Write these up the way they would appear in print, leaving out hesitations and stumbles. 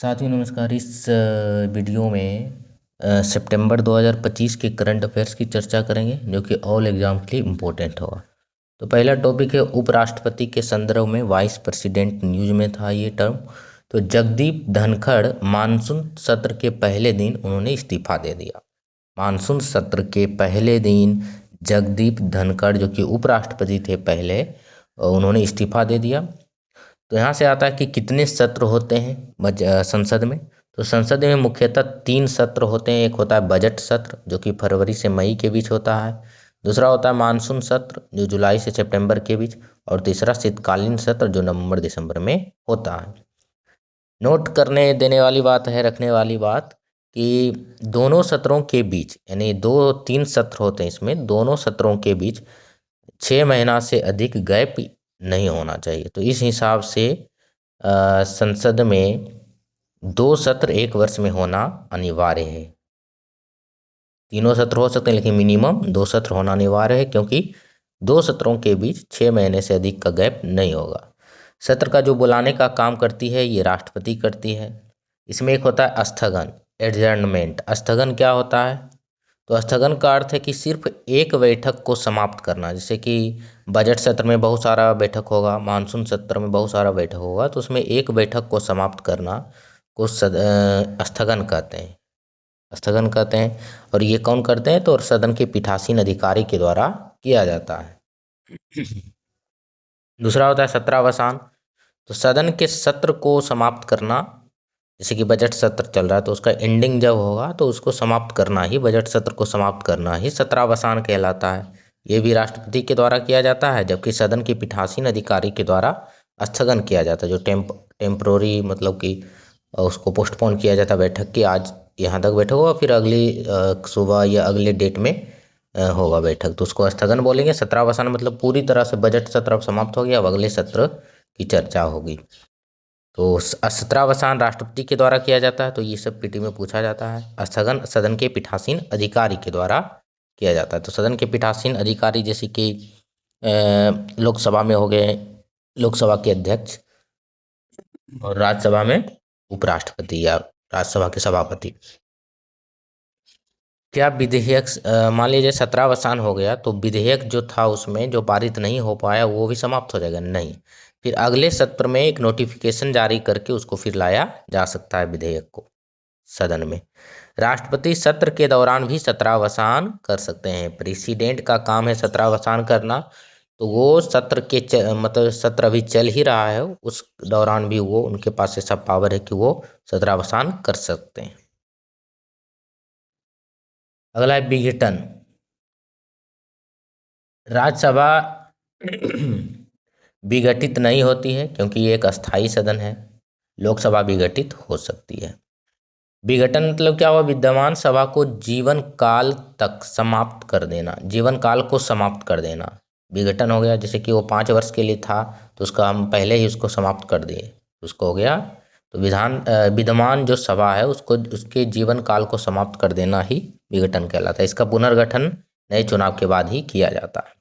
साथियों नमस्कार। इस वीडियो में सितंबर 2025 के करंट अफेयर्स की चर्चा करेंगे जो कि ऑल एग्जाम के लिए इम्पोर्टेंट होगा। तो पहला टॉपिक है उपराष्ट्रपति के संदर्भ में वाइस प्रेसिडेंट, न्यूज में था ये टर्म। तो जगदीप धनखड़ मानसून सत्र के पहले दिन उन्होंने इस्तीफा दे दिया। मानसून सत्र के पहले दिन जगदीप धनखड़ जो कि उपराष्ट्रपति थे पहले, उन्होंने इस्तीफा दे दिया। तो यहाँ से आता है कि कितने सत्र होते हैं संसद में। तो संसद में मुख्यतः 3 सत्र होते हैं। एक होता है बजट सत्र जो कि फरवरी से मई के बीच होता है। दूसरा होता है मानसून सत्र जो जुलाई से सितंबर के बीच। और तीसरा शीतकालीन सत्र जो नवंबर दिसंबर में होता है। नोट करने देने वाली बात है, रखने वाली बात, कि दोनों सत्रों के बीच, यानी 2-3 सत्र होते हैं इसमें, दोनों सत्रों के बीच 6 महीना से अधिक गैप नहीं होना चाहिए। तो इस हिसाब से संसद में 2 सत्र 1 वर्ष में होना अनिवार्य है। तीनों सत्र हो सकते हैं लेकिन मिनिमम 2 सत्र होना अनिवार्य है, क्योंकि 2 सत्रों के बीच 6 महीने से अधिक का गैप नहीं होगा। सत्र का जो बुलाने का काम करती है ये राष्ट्रपति करती है। इसमें एक होता है स्थगन, एडजर्नमेंट। स्थगन क्या होता है? तो स्थगन का अर्थ है कि सिर्फ एक बैठक को समाप्त करना। जैसे कि बजट सत्र में बहुत सारा बैठक होगा, मानसून सत्र में बहुत सारा बैठक होगा, तो उसमें एक बैठक को समाप्त करना को स्थगन कहते हैं। स्थगन कहते हैं। और ये कौन करते हैं? तो सदन के पीठासीन अधिकारी के द्वारा किया जाता है। दूसरा होता है सत्रावसान। तो सदन के सत्र को समाप्त करना, जैसे कि बजट सत्र चल रहा है तो उसका एंडिंग जब होगा तो उसको समाप्त करना ही, बजट सत्र को समाप्त करना ही सत्रावसान कहलाता है। ये भी राष्ट्रपति के द्वारा किया जाता है, जबकि सदन के पीठासीन अधिकारी के द्वारा स्थगन किया जाता है। जो टेम्प्रोरी, मतलब कि उसको पोस्टपोन किया जाता है बैठक की, आज यहाँ तक बैठक होगा, फिर अगली सुबह या अगले डेट में होगा बैठक, तो उसको स्थगन बोलेंगे। सत्रावसान मतलब पूरी तरह से बजट सत्र अब समाप्त हो गया, अब अगले सत्र की चर्चा होगी। तो सत्रावसान राष्ट्रपति के द्वारा किया जाता है। तो ये सब पीटी में पूछा जाता है। स्थगन सदन के पीठासीन अधिकारी के द्वारा किया जाता है। तो सदन के पीठासीन अधिकारी जैसे कि लोकसभा में हो गए लोकसभा के अध्यक्ष, और राज्यसभा में उपराष्ट्रपति या राज्यसभा के सभापति। क्या विधेयक, मान लीजिए सत्रावसान हो गया तो विधेयक जो था उसमें जो पारित नहीं हो पाया वो भी समाप्त हो जाएगा? नहीं, फिर अगले सत्र में एक नोटिफिकेशन जारी करके उसको फिर लाया जा सकता है विधेयक को सदन में। राष्ट्रपति सत्र के दौरान भी सत्रावसान कर सकते हैं। प्रेसिडेंट का काम है सत्रावसान करना। तो वो सत्र के मतलब सत्र अभी चल ही रहा है, उस दौरान भी वो, उनके पास ऐसा पावर है कि वो सत्रावसान कर सकते हैं। अगला है विघटन। राज्यसभा विघटित नहीं होती है क्योंकि ये एक अस्थाई सदन है। लोकसभा विघटित हो सकती है। विघटन मतलब क्या हुआ? विद्यमान सभा को जीवन काल तक समाप्त कर देना, जीवन काल को समाप्त कर देना विघटन हो गया। जैसे कि वो 5 वर्ष के लिए था तो उसका हम पहले ही उसको समाप्त कर दिए, उसको हो गया। तो विद्यमान जो सभा है उसको, उसके जीवन काल को समाप्त कर देना ही विघटन कहलाता है। इसका पुनर्गठन नए चुनाव के बाद ही किया जाता है।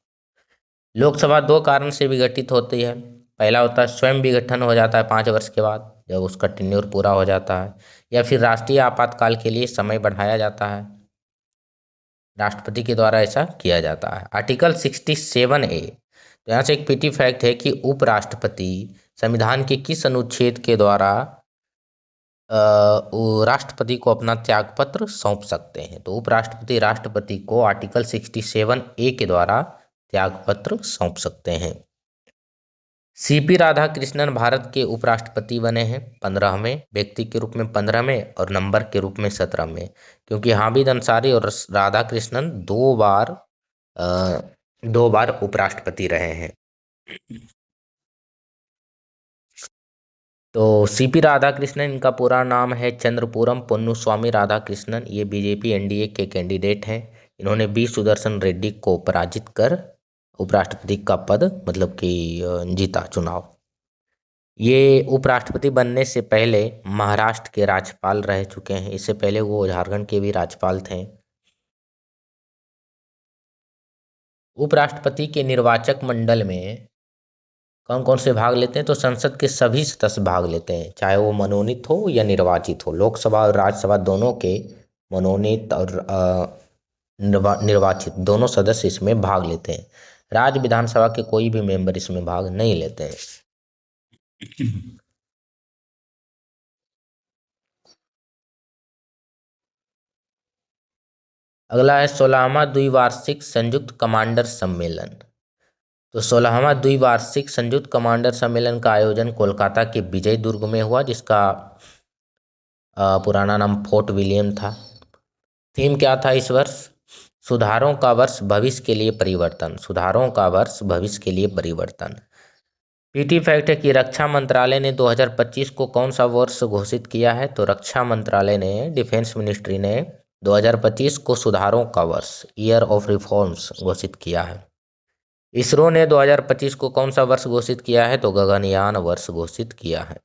लोकसभा 2 कारण से विघटित होती है। पहला होता है स्वयं विघटन हो जाता है 5 वर्ष के बाद, जब उसका टेन्योर पूरा हो जाता है, या फिर राष्ट्रीय आपातकाल के लिए समय बढ़ाया जाता है। राष्ट्रपति के द्वारा ऐसा किया जाता है। आर्टिकल 67A, तो यहाँ से एक पीटी फैक्ट है कि उपराष्ट्रपति संविधान के किस अनुच्छेद के द्वारा वो राष्ट्रपति को अपना त्यागपत्र सौंप सकते हैं? तो उपराष्ट्रपति राष्ट्रपति को आर्टिकल 67A के द्वारा त्यागपत्र सौंप सकते हैं। सीपी राधाकृष्णन भारत के उपराष्ट्रपति बने हैं 15वें व्यक्ति के रूप में, 15वें, और नंबर के रूप में 17वें, क्योंकि हामिद अंसारी और राधाकृष्णन 2 बार उपराष्ट्रपति रहे हैं। तो सीपी राधाकृष्णन, इनका पूरा नाम है चंद्रपुरम पोन्नुस्वामी राधाकृष्णन। ये बीजेपी एनडीए के कैंडिडेट हैं। इन्होंने बी सुदर्शन रेड्डी को पराजित कर उपराष्ट्रपति का पद, मतलब कि जीता चुनाव। ये उपराष्ट्रपति बनने से पहले महाराष्ट्र के राज्यपाल रह चुके हैं। इससे पहले वो झारखंड के भी राज्यपाल थे। उपराष्ट्रपति के निर्वाचक मंडल में कौन कौन से भाग लेते हैं? तो संसद के सभी सदस्य भाग लेते हैं, चाहे वो मनोनीत हो या निर्वाचित हो। लोकसभा और राज्यसभा दोनों के मनोनीत और निर्वाचित दोनों सदस्य इसमें भाग लेते हैं। राज्य विधानसभा के कोई भी मेंबर इसमें भाग नहीं लेते हैं। अगला है 16वां द्विवार्षिक संयुक्त कमांडर सम्मेलन। तो 16वां द्विवार्षिक संयुक्त कमांडर सम्मेलन का आयोजन कोलकाता के विजय दुर्ग में हुआ, जिसका पुराना नाम फोर्ट विलियम था। थीम क्या था इस वर्ष? सुधारों का वर्ष भविष्य के लिए परिवर्तन। सुधारों का वर्ष भविष्य के लिए परिवर्तन। पीटी फैक्ट है कि रक्षा मंत्रालय ने 2025 को कौन सा वर्ष घोषित किया है? तो रक्षा मंत्रालय ने, डिफेंस मिनिस्ट्री ने 2025 को सुधारों का वर्ष, ईयर ऑफ रिफॉर्म्स घोषित किया है। इसरो ने 2025 को कौन सा वर्ष घोषित किया है? तो गगनयान वर्ष घोषित किया है।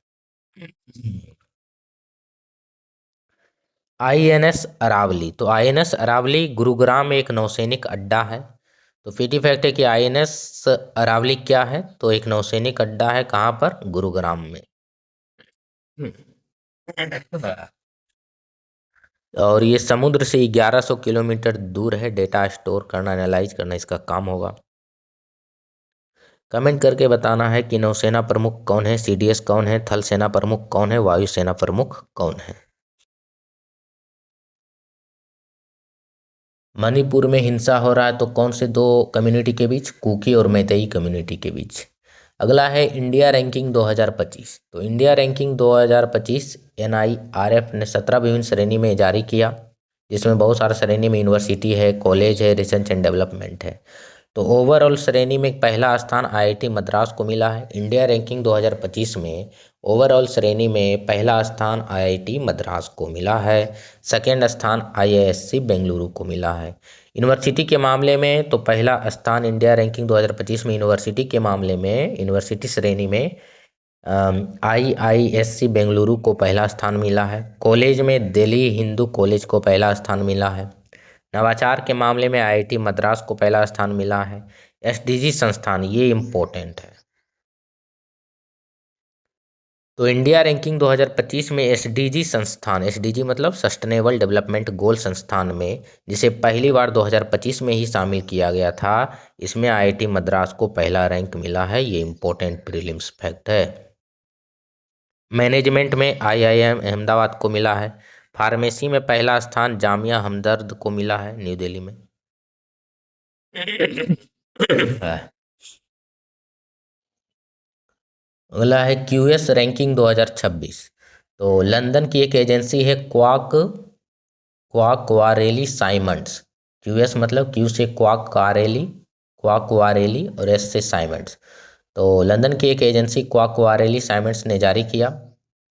आईएनएस अरावली। तो आईएनएस अरावली गुरुग्राम में एक नौसैनिक अड्डा है। तो पीटी फैक्ट है कि आईएनएस अरावली क्या है? तो एक नौसैनिक अड्डा है। कहाँ पर? गुरुग्राम में। और ये समुद्र से 1100 किलोमीटर दूर है। डेटा स्टोर करना, एनालाइज करना इसका काम होगा। कमेंट करके बताना है कि नौसेना प्रमुख कौन है, सीडीएस कौन है, थल सेना प्रमुख कौन है, वायुसेना प्रमुख कौन है। मणिपुर में हिंसा हो रहा है तो कौन से दो कम्युनिटी के बीच? कुकी और मैतेई कम्युनिटी के बीच। अगला है इंडिया रैंकिंग 2025। तो इंडिया रैंकिंग 2025 एनआईआरएफ ने 17 विभिन्न श्रेणी में जारी किया, जिसमें बहुत सारे श्रेणी में यूनिवर्सिटी है, कॉलेज है, रिसर्च एंड डेवलपमेंट है। तो ओवरऑल श्रेणी में पहला स्थान आईआईटी मद्रास को मिला है। इंडिया रैंकिंग 2025 में ओवरऑल श्रेणी में पहला स्थान आईआईटी मद्रास को मिला है। सेकेंड स्थान आईआईएससी बेंगलुरु को मिला है। यूनिवर्सिटी के मामले में तो पहला स्थान इंडिया रैंकिंग 2025 में यूनिवर्सिटी के मामले में, यूनिवर्सिटी श्रेणी में आईआईएससी बेंगलुरु को पहला स्थान मिला है। कॉलेज में दिल्ली हिंदू कॉलेज को पहला स्थान मिला है। नवाचार के मामले में आईआईटी मद्रास को पहला स्थान मिला है। एसडीजी संस्थान, ये इम्पोर्टेंट है। तो इंडिया रैंकिंग 2025 में एसडीजी संस्थान, एसडीजी मतलब सस्टेनेबल डेवलपमेंट गोल संस्थान में, जिसे पहली बार 2025 में ही शामिल किया गया था, इसमें आईआईटी मद्रास को पहला रैंक मिला है। ये इम्पोर्टेंट प्रीलिम्स फैक्ट है। मैनेजमेंट में आईआईएम अहमदाबाद को मिला है। फार्मेसी में पहला स्थान जामिया हमदर्द को मिला है, न्यू दिल्ली में। अगला है क्यूएस रैंकिंग 2026। तो लंदन की एक एजेंसी है क्वाकवारेली साइमंड्स। क्यूएस मतलब क्यू से क्वाकवारेली और एस से साइमंड्स। तो लंदन की एक एजेंसी क्वाकवारेली साइमंड्स ने जारी किया,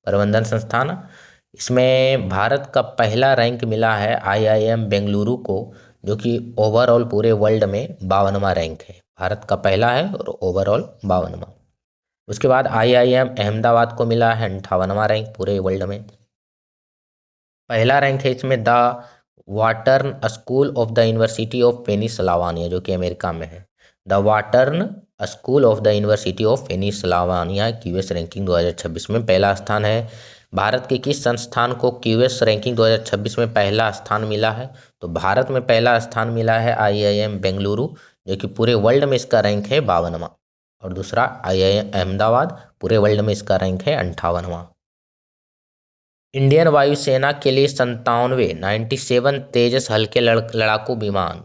प्रबंधन संस्थान। इसमें भारत का पहला रैंक मिला है आईआईएम बेंगलुरु को, जो कि ओवरऑल पूरे वर्ल्ड में 52वां रैंक है। भारत का पहला है और ओवरऑल 52वां। उसके बाद आईआईएम अहमदाबाद को मिला है 58वां रैंक पूरे वर्ल्ड में। पहला रैंक है इसमें द वाटर्न school of the University of Pennsylvania, जो कि अमेरिका में है। द वाटर्न school of the University of Pennsylvania QS ranking 2026 में पहला स्थान है। भारत के किस संस्थान को क्यूएस रैंकिंग 2026 में पहला स्थान मिला है? तो भारत में पहला स्थान मिला है आईआईएम बेंगलुरु, जो कि पूरे वर्ल्ड में इसका रैंक है 52वां। और दूसरा आईआईएम अहमदाबाद, पूरे वर्ल्ड में इसका रैंक है 58वां। इंडियन वायुसेना के लिए 97 तेजस हल्के लड़ाकू विमान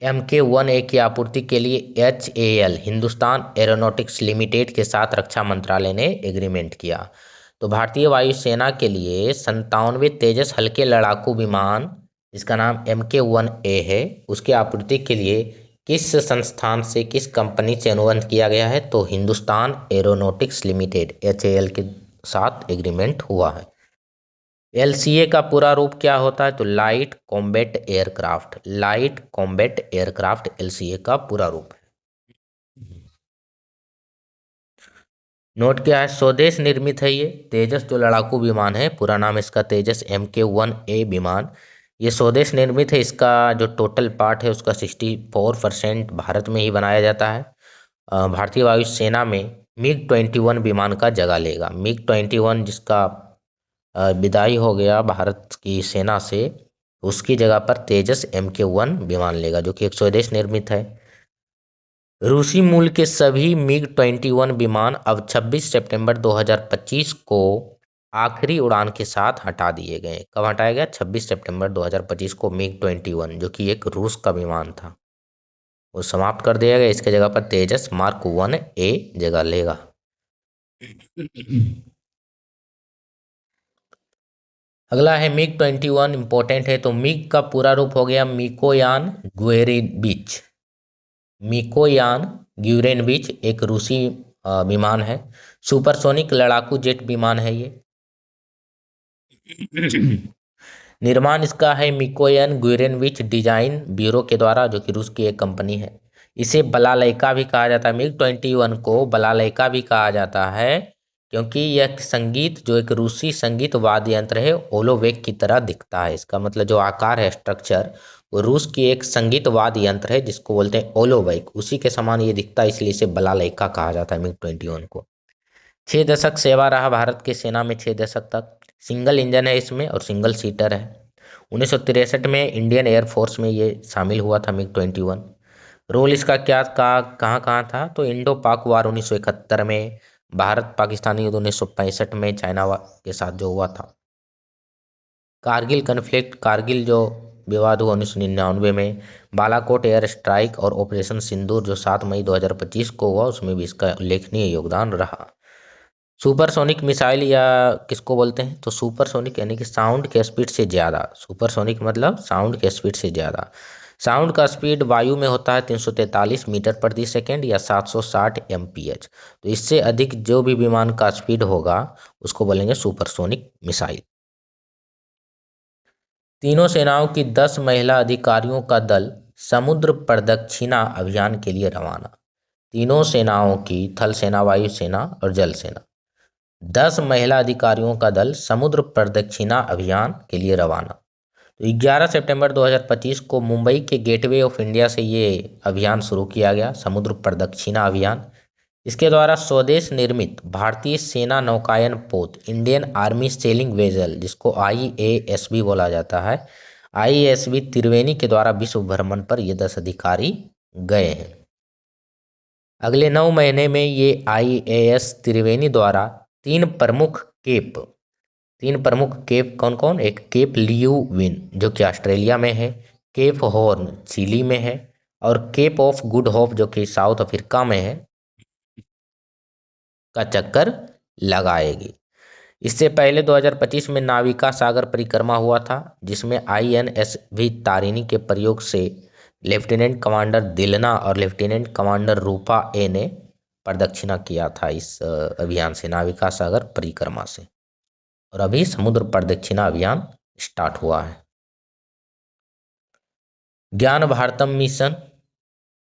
MK-1A की आपूर्ति के लिए HAL हिंदुस्तान एरोनॉटिक्स लिमिटेड के साथ रक्षा मंत्रालय ने एग्रीमेंट किया। तो भारतीय वायुसेना के लिए 97 तेजस हल्के लड़ाकू विमान, जिसका नाम MK-1A है, उसकी आपूर्ति के लिए किस संस्थान से, किस कंपनी से अनुबंध किया गया है? तो हिंदुस्तान एरोनॉटिक्स लिमिटेड HAL के साथ एग्रीमेंट हुआ है। एलसीए का पूरा रूप क्या होता है? तो light combat aircraft. Light combat aircraft LCA का पूरा रूप है। नोट क्या है? स्वदेश निर्मित है ये तेजस जो लड़ाकू विमान है, पूरा नाम इसका तेजस MK-1A विमान। ये स्वदेश निर्मित है। इसका जो टोटल पार्ट है उसका 64% भारत में ही बनाया जाता है। भारतीय वायुसेना में MiG-21 विमान का जगह लेगा। MiG-21 जिसका विदाई हो गया भारत की सेना से, उसकी जगह पर तेजस MK-1 विमान लेगा, जो कि एक स्वदेश निर्मित है। रूसी मूल के सभी MiG-21 विमान अब 26 सितंबर 2025 को आखिरी उड़ान के साथ हटा दिए गए। कब हटाया गया? 26 सितंबर 2025 को MiG-21, जो कि एक रूस का विमान था, वो समाप्त कर दिया गया। इसके जगह पर तेजस मार्क 1A जगह लेगा। अगला है MiG-21 इंपॉर्टेंट है, तो मिग का पूरा रूप हो गया मिकोयान गुएरेविच। मिकोयान ग्यूरेनविच एक रूसी विमान है, सुपरसोनिक लड़ाकू जेट विमान है ये। निर्माण इसका है मिकोयन गुरेनविच डिजाइन ब्यूरो के द्वारा, जो कि रूस की एक कंपनी है। इसे बलालैका भी कहा जाता है। MiG-21 को बलालैका भी कहा जाता है, क्योंकि यह संगीत जो एक रूसी संगीत वाद्य यंत्र है, ओलोवेक की तरह दिखता है। इसका मतलब जो आकार है, स्ट्रक्चर, वो रूस की एक संगीत वाद्य यंत्र है जिसको बोलते हैं ओलोवेक, उसी के समान ये दिखता है, इसलिए इसे बलालैका कहा जाता है MiG-21 को। 6 दशक सेवा रहा भारत की सेना में, 6 दशक तक। सिंगल इंजन है इसमें और सिंगल सीटर है। 1963 में इंडियन एयरफोर्स में ये शामिल हुआ था MiG-21। रोल इसका क्या कहाँ कहाँ था? तो इंडो पाक वार 1971 में, भारत पाकिस्तानी युद्ध 1965 में चाइना के साथ जो हुआ था, कारगिल कन्फ्लिक्ट, कारगिल जो विवाद हुआ 1999 में, बालाकोट एयर स्ट्राइक और ऑपरेशन सिंदूर जो 7 मई 2025 को हुआ, उसमें भी इसका उल्लेखनीय योगदान रहा। सुपरसोनिक मिसाइल या किसको बोलते हैं? तो सुपरसोनिक यानी कि साउंड के स्पीड से ज़्यादा। सुपरसोनिक मतलब साउंड के स्पीड से ज़्यादा। साउंड का स्पीड वायु में होता है 343 मीटर प्रति सेकेंड या 760 mph। तो इससे अधिक जो भी विमान का स्पीड होगा उसको बोलेंगे सुपरसोनिक मिसाइल। तीनों सेनाओं की 10 महिला अधिकारियों का दल समुद्र प्रदक्षिणा अभियान के लिए रवाना। तीनों सेनाओं की, थल सेना, वायु सेना और जल सेना, 10 महिला अधिकारियों का दल समुद्र प्रदक्षिणा अभियान के लिए रवाना। तो 11 सितंबर 2025 को मुंबई के गेटवे ऑफ इंडिया से ये अभियान शुरू किया गया, समुद्र प्रदक्षिणा अभियान। इसके द्वारा स्वदेश निर्मित भारतीय सेना नौकायन पोत, इंडियन आर्मी सेलिंग वेजल, जिसको IASB बोला जाता है, IASB त्रिवेणी के द्वारा विश्व भ्रमण पर ये 10 अधिकारी गए हैं। अगले 9 महीने में ये IAS त्रिवेणी द्वारा तीन प्रमुख केप कौन कौन? एक केप लियूविन जो कि ऑस्ट्रेलिया में है, केप हॉर्न चिली में है, और केप ऑफ गुड होप जो कि साउथ अफ्रीका में है, का चक्कर लगाएगी। इससे पहले 2025 में नाविका सागर परिक्रमा हुआ था, जिसमें INSV तारिणी के प्रयोग से लेफ्टिनेंट कमांडर दिलना और लेफ्टिनेंट कमांडर रूपा ए ने प्रदक्षिणा किया था इस अभियान से, नाविका सागर परिक्रमा से। और अभी समुद्र प्रदक्षिणा अभियान स्टार्ट हुआ है। ज्ञान भारतम मिशन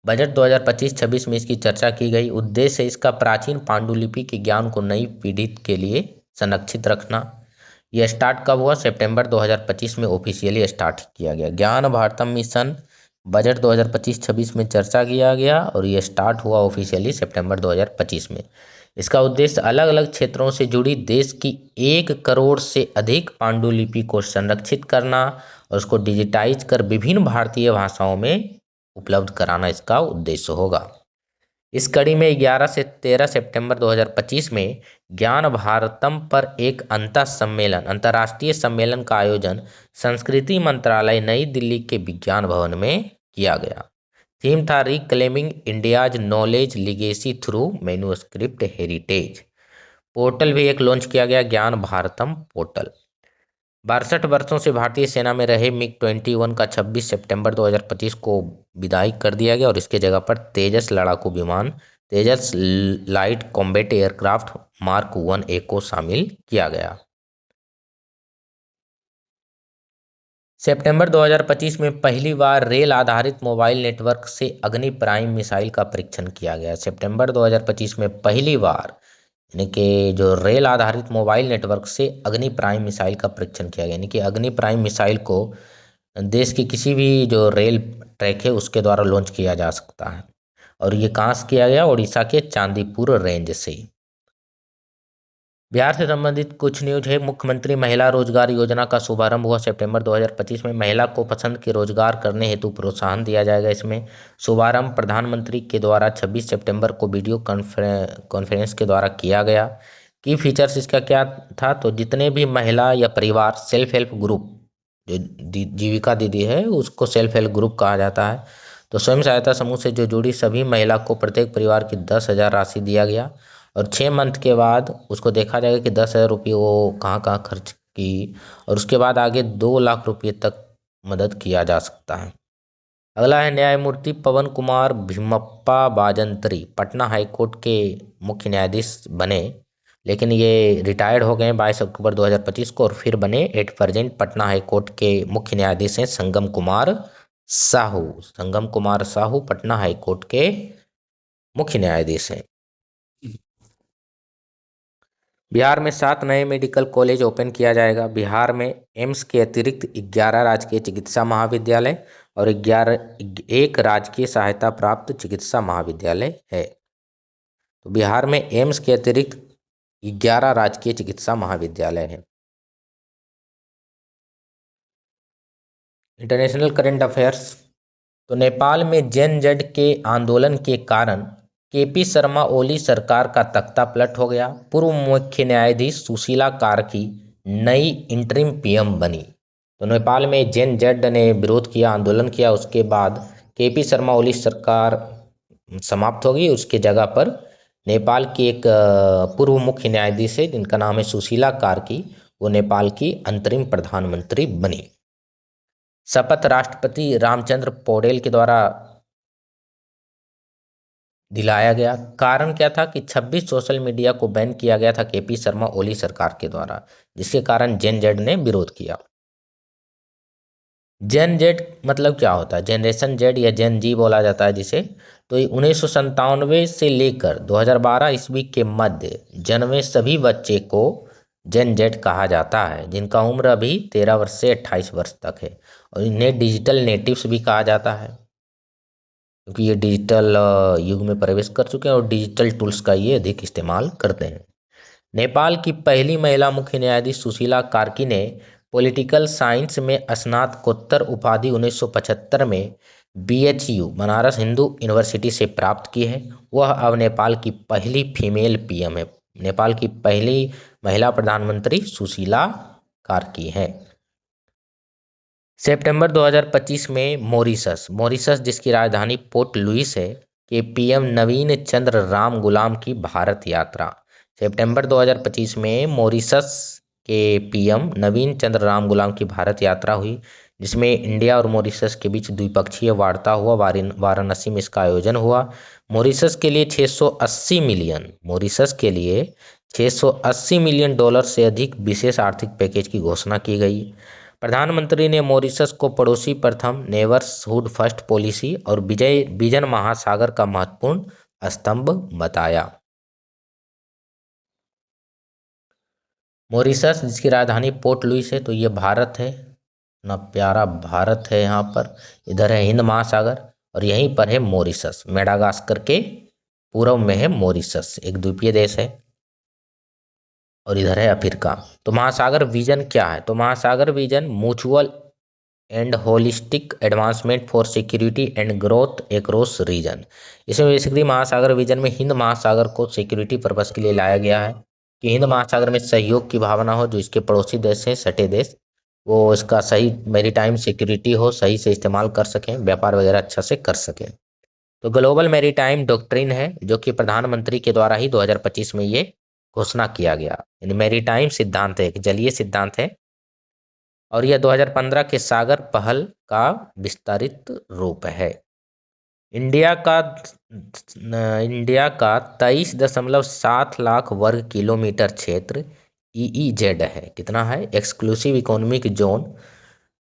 बजट 2025-26 में इसकी चर्चा की गई। उद्देश्य है इसका प्राचीन पांडुलिपि के ज्ञान को नई पीढ़ी के लिए संरक्षित रखना। यह स्टार्ट कब हुआ? सितंबर 2025 में ऑफिशियली स्टार्ट किया गया। ज्ञान भारतम मिशन बजट 2025-26 में चर्चा किया गया और ये स्टार्ट हुआ ऑफिशियली सितंबर 2025 में। इसका उद्देश्य अलग अलग क्षेत्रों से जुड़ी देश की 1 करोड़ से अधिक पांडुलिपि को संरक्षित करना और उसको डिजिटाइज कर विभिन्न भारतीय भाषाओं में उपलब्ध कराना इसका उद्देश्य होगा। इस कड़ी में 11 से 13 सितंबर 2025 में ज्ञान भारतम पर एक अंतर्राष्ट्रीय सम्मेलन का आयोजन संस्कृति मंत्रालय नई दिल्ली के विज्ञान भवन में किया गया। थीम था reclaiming India's knowledge legacy through manuscript heritage. Portal भी एक लॉन्च किया गया, ज्ञान भारतम पोर्टल। 62 वर्षों से भारतीय सेना में रहे MiG-21 का 26 सितंबर 2025 को विदाई कर दिया गया और इसके जगह पर तेजस लड़ाकू विमान, Tejas light combat aircraft mark 1A को शामिल किया गया। सितंबर 2025 में पहली बार रेल आधारित मोबाइल नेटवर्क से अग्नि प्राइम मिसाइल का परीक्षण किया गया। सितंबर 2025 में पहली बार यानी कि जो रेल आधारित मोबाइल नेटवर्क से अग्नि प्राइम मिसाइल का परीक्षण किया गया, यानी कि अग्नि प्राइम मिसाइल को देश की किसी भी जो रेल ट्रैक है उसके द्वारा लॉन्च किया जा सकता है। और ये कहाँ से किया गया? उड़ीसा के चांदीपुर रेंज से। बिहार से संबंधित कुछ न्यूज है। मुख्यमंत्री महिला रोजगार योजना का शुभारंभ हुआ सितंबर 2025 में। महिला को पसंद के रोजगार करने हेतु प्रोत्साहन दिया जाएगा। इसमें शुभारंभ प्रधानमंत्री के द्वारा 26 सितंबर को वीडियो कॉन्फ्रेंस के द्वारा किया गया। की फीचर्स इसका क्या था? तो जितने भी महिला या परिवार सेल्फ हेल्प ग्रुप, जो जीविका दीदी है उसको सेल्फ हेल्प ग्रुप कहा जाता है, तो स्वयं सहायता समूह से जो जुड़ी सभी महिला को प्रत्येक परिवार की 10,000 राशि दिया गया। और 6 मंथ के बाद उसको देखा जाएगा कि 10,000 रुपये वो कहाँ कहाँ खर्च की, और उसके बाद आगे 2 लाख रुपये तक मदद किया जा सकता है। अगला है न्यायमूर्ति पवन कुमार भीमप्पा बाजंत्री पटना हाईकोर्ट के मुख्य न्यायाधीश बने, लेकिन ये रिटायर्ड हो गए 22 अक्टूबर 2025 को, और फिर बने एट प्रेजेंट पटना हाईकोर्ट के मुख्य न्यायाधीश हैं संगम कुमार साहू। संगम कुमार साहू पटना हाईकोर्ट के मुख्य न्यायाधीश हैं। बिहार में 7 नए मेडिकल कॉलेज ओपन किया जाएगा। बिहार में एम्स के अतिरिक्त 11 राजकीय चिकित्सा महाविद्यालय और 1 राजकीय सहायता प्राप्त चिकित्सा महाविद्यालय है। तो बिहार में एम्स के अतिरिक्त 11 राजकीय चिकित्सा महाविद्यालय हैं। International current affairs. तो नेपाल में जेन जेड के आंदोलन के कारण केपी शर्मा ओली सरकार का तख्ता पलट हो गया। पूर्व मुख्य न्यायाधीश सुशीला कार्की नई इंटरिम पीएम बनी। तो नेपाल में जेन जेड ने विरोध किया, आंदोलन किया, उसके बाद केपी शर्मा ओली सरकार समाप्त हो गई। उसके जगह पर नेपाल की एक पूर्व मुख्य न्यायाधीश है जिनका नाम है सुशीला कार्की, वो नेपाल की अंतरिम प्रधानमंत्री बनी। शपथ राष्ट्रपति रामचंद्र पौडेल के द्वारा दिलाया गया। कारण क्या था कि 26 सोशल मीडिया को बैन किया गया था केपी शर्मा ओली सरकार के द्वारा, जिसके कारण जेन जेड ने विरोध किया। जेन जेड मतलब क्या होता है? जनरेशन जेड या जेन जी बोला जाता है जिसे। तो 1997 से लेकर 2012 ईस्वी के मध्य जन्मे सभी बच्चे को जेन जेड कहा जाता है, जिनका उम्र अभी 13 वर्ष से 28 वर्ष तक है। और इन्हें डिजिटल नेटिव्स भी कहा जाता है, क्योंकि ये डिजिटल युग में प्रवेश कर चुके हैं और डिजिटल टूल्स का ये अधिक इस्तेमाल करते हैं। नेपाल की पहली महिला मुख्य न्यायाधीश सुशीला कार्की ने पॉलिटिकल साइंस में स्नातकोत्तर उपाधि 1975 में बीएचयू बनारस हिंदू यूनिवर्सिटी से प्राप्त की है। वह अब नेपाल की पहली फीमेल पीएम है। नेपाल की पहली महिला प्रधानमंत्री सुशीला कार्की हैं। सितंबर 2025 में मॉरिशस जिसकी राजधानी पोर्ट लुइस है, के पीएम नवीन चंद्र राम गुलाम की भारत यात्रा। सितंबर 2025 में मॉरिशस के पीएम नवीन चंद्र राम गुलाम की भारत यात्रा हुई, जिसमें इंडिया और मॉरिशस के बीच द्विपक्षीय वार्ता हुआ। वाराणसी में इसका आयोजन हुआ। मॉरिशस के लिए 680 मिलियन डॉलर से अधिक विशेष आर्थिक पैकेज की घोषणा की गई। प्रधानमंत्री ने मॉरिशस को पड़ोसी प्रथम, नेबरहुड फर्स्ट पॉलिसी और विजन महासागर का महत्वपूर्ण स्तंभ बताया। मॉरिशस जिसकी राजधानी पोर्ट लुइस है, तो ये भारत है, ना प्यारा भारत है। यहाँ पर इधर है हिंद महासागर और यहीं पर है मॉरिशस। मेडागास्कर के पूर्व में है मॉरिशस, एक द्वीपीय देश है, और इधर है अफ्रीका। तो महासागर विजन क्या है? तो Mahasagar vision mutual and holistic advancement for security and growth across region. इसमें बेसिकली महासागर विजन में हिंद महासागर को सिक्योरिटी पर्पस के लिए लाया गया है कि हिंद महासागर में सहयोग की भावना हो। जो इसके पड़ोसी देश हैं, सटे देश, वो इसका सही मैरीटाइम सिक्योरिटी हो, सही से इस्तेमाल कर सकें, व्यापार वगैरह अच्छा से कर सकें। तो ग्लोबल मैरीटाइम डॉक्ट्रिन है, जो कि प्रधानमंत्री के द्वारा ही 2025 में ये घोषणा किया गया। यानी मैरीटाइम सिद्धांत है, एक जलीय सिद्धांत है, और यह 2015 के सागर पहल का विस्तारित रूप है। इंडिया का 23.7 लाख वर्ग किलोमीटर क्षेत्र ईईजेड है। कितना है? Exclusive economic zone.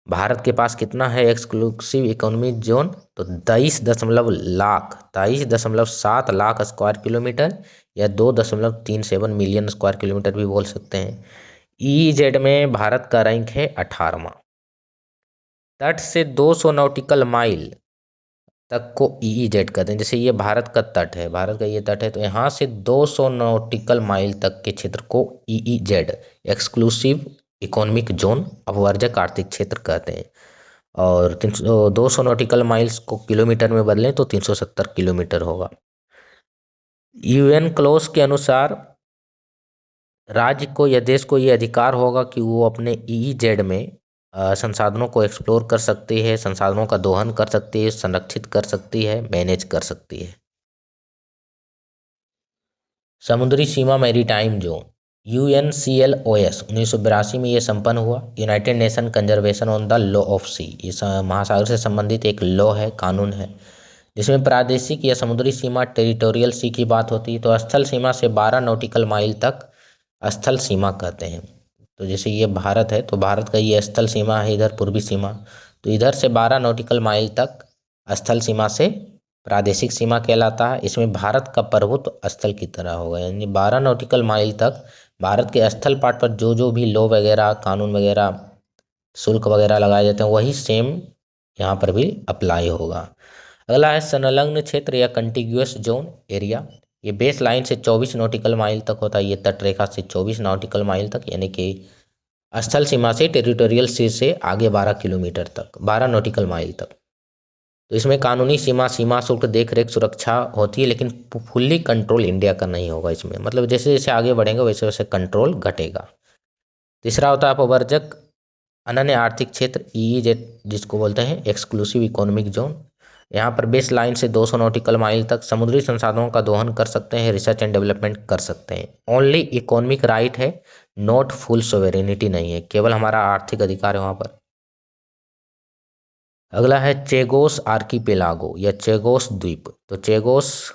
भारत के पास कितना है एक्सक्लूसिव इकोनॉमिक जोन? तो 23.7 लाख स्क्वायर किलोमीटर, या 2.37 मिलियन स्क्वायर किलोमीटर भी बोल सकते हैं। ईईजेड में भारत का रैंक है 18वां। तट से 200 नॉटिकल माइल तक को EEZ कहते हैं। जैसे ये भारत का तट है, भारत का ये तट है, तो यहाँ से 200 नॉटिकल माइल तक के क्षेत्र को EEZ एक्सक्लूसिव इकोनॉमिक जोन अपवर्जक आर्थिक क्षेत्र कहते हैं। और 200 नॉटिकल माइल्स को किलोमीटर में बदलें तो 370 किलोमीटर होगा। UN क्लोज के अनुसार राज्य को या देश को ये अधिकार होगा कि वो अपने EEZ में संसाधनों को एक्सप्लोर कर सकती है, संसाधनों का दोहन कर सकती है, संरक्षित कर सकती है, मैनेज कर सकती है। समुद्री सीमा मैरीटाइम जोन UNCLOS 1982 में ये संपन्न हुआ। United Nation Conservation on the Law of Sea, ये महासागर से संबंधित एक लॉ है, कानून है, जिसमें प्रादेशिक या समुद्री सीमा टेरिटोरियल सी की बात होती है। तो स्थल सीमा से 12 नॉटिकल माइल तक स्थल सीमा कहते हैं। तो जैसे ये भारत है, तो भारत का ये स्थल सीमा है, इधर पूर्वी सीमा, तो इधर से 12 नॉटिकल माइल तक स्थल सीमा से प्रादेशिक सीमा कहलाता है। इसमें भारत का प्रभुत्व स्थल की तरह होगा, यानी 12 नॉटिकल माइल तक भारत के स्थल पाट पर जो जो भी लॉ वगैरह, कानून वगैरह, शुल्क वगैरह लगाए जाते हैं, वही सेम यहाँ पर भी अप्लाई होगा। अगला है संलग्न क्षेत्र या कंटिग्यूअस जोन एरिया। ये बेस लाइन से 24 नॉटिकल माइल तक होता है, ये तट रेखा से 24 नॉटिकल माइल तक, यानी कि स्थल सीमा से टेरिटोरियल सी से आगे 12 किलोमीटर तक, 12 नॉटिकल माइल तक। तो इसमें कानूनी सीमा, सीमा शुल्क, देख रेख, सुरक्षा होती है, लेकिन फुल्ली कंट्रोल इंडिया का नहीं होगा इसमें। मतलब जैसे जैसे आगे बढ़ेंगे वैसे वैसे कंट्रोल घटेगा। तीसरा होता है अपवर्जक अनन्य आर्थिक क्षेत्र EEZ, जिसको बोलते हैं एक्सक्लूसिव इकोनॉमिक जोन। यहाँ पर बेस लाइन से 200 नॉटिकल माइल तक समुद्री संसाधनों का दोहन कर सकते हैं, रिसर्च एंड डेवलपमेंट कर सकते हैं। ओनली इकोनॉमिक राइट है, नॉट फुल सोवेरेनिटी नहीं है, केवल हमारा आर्थिक अधिकार है वहाँ पर। अगला है चेगोस आर्कीपेलागो या चेगोस द्वीप। तो चेगोस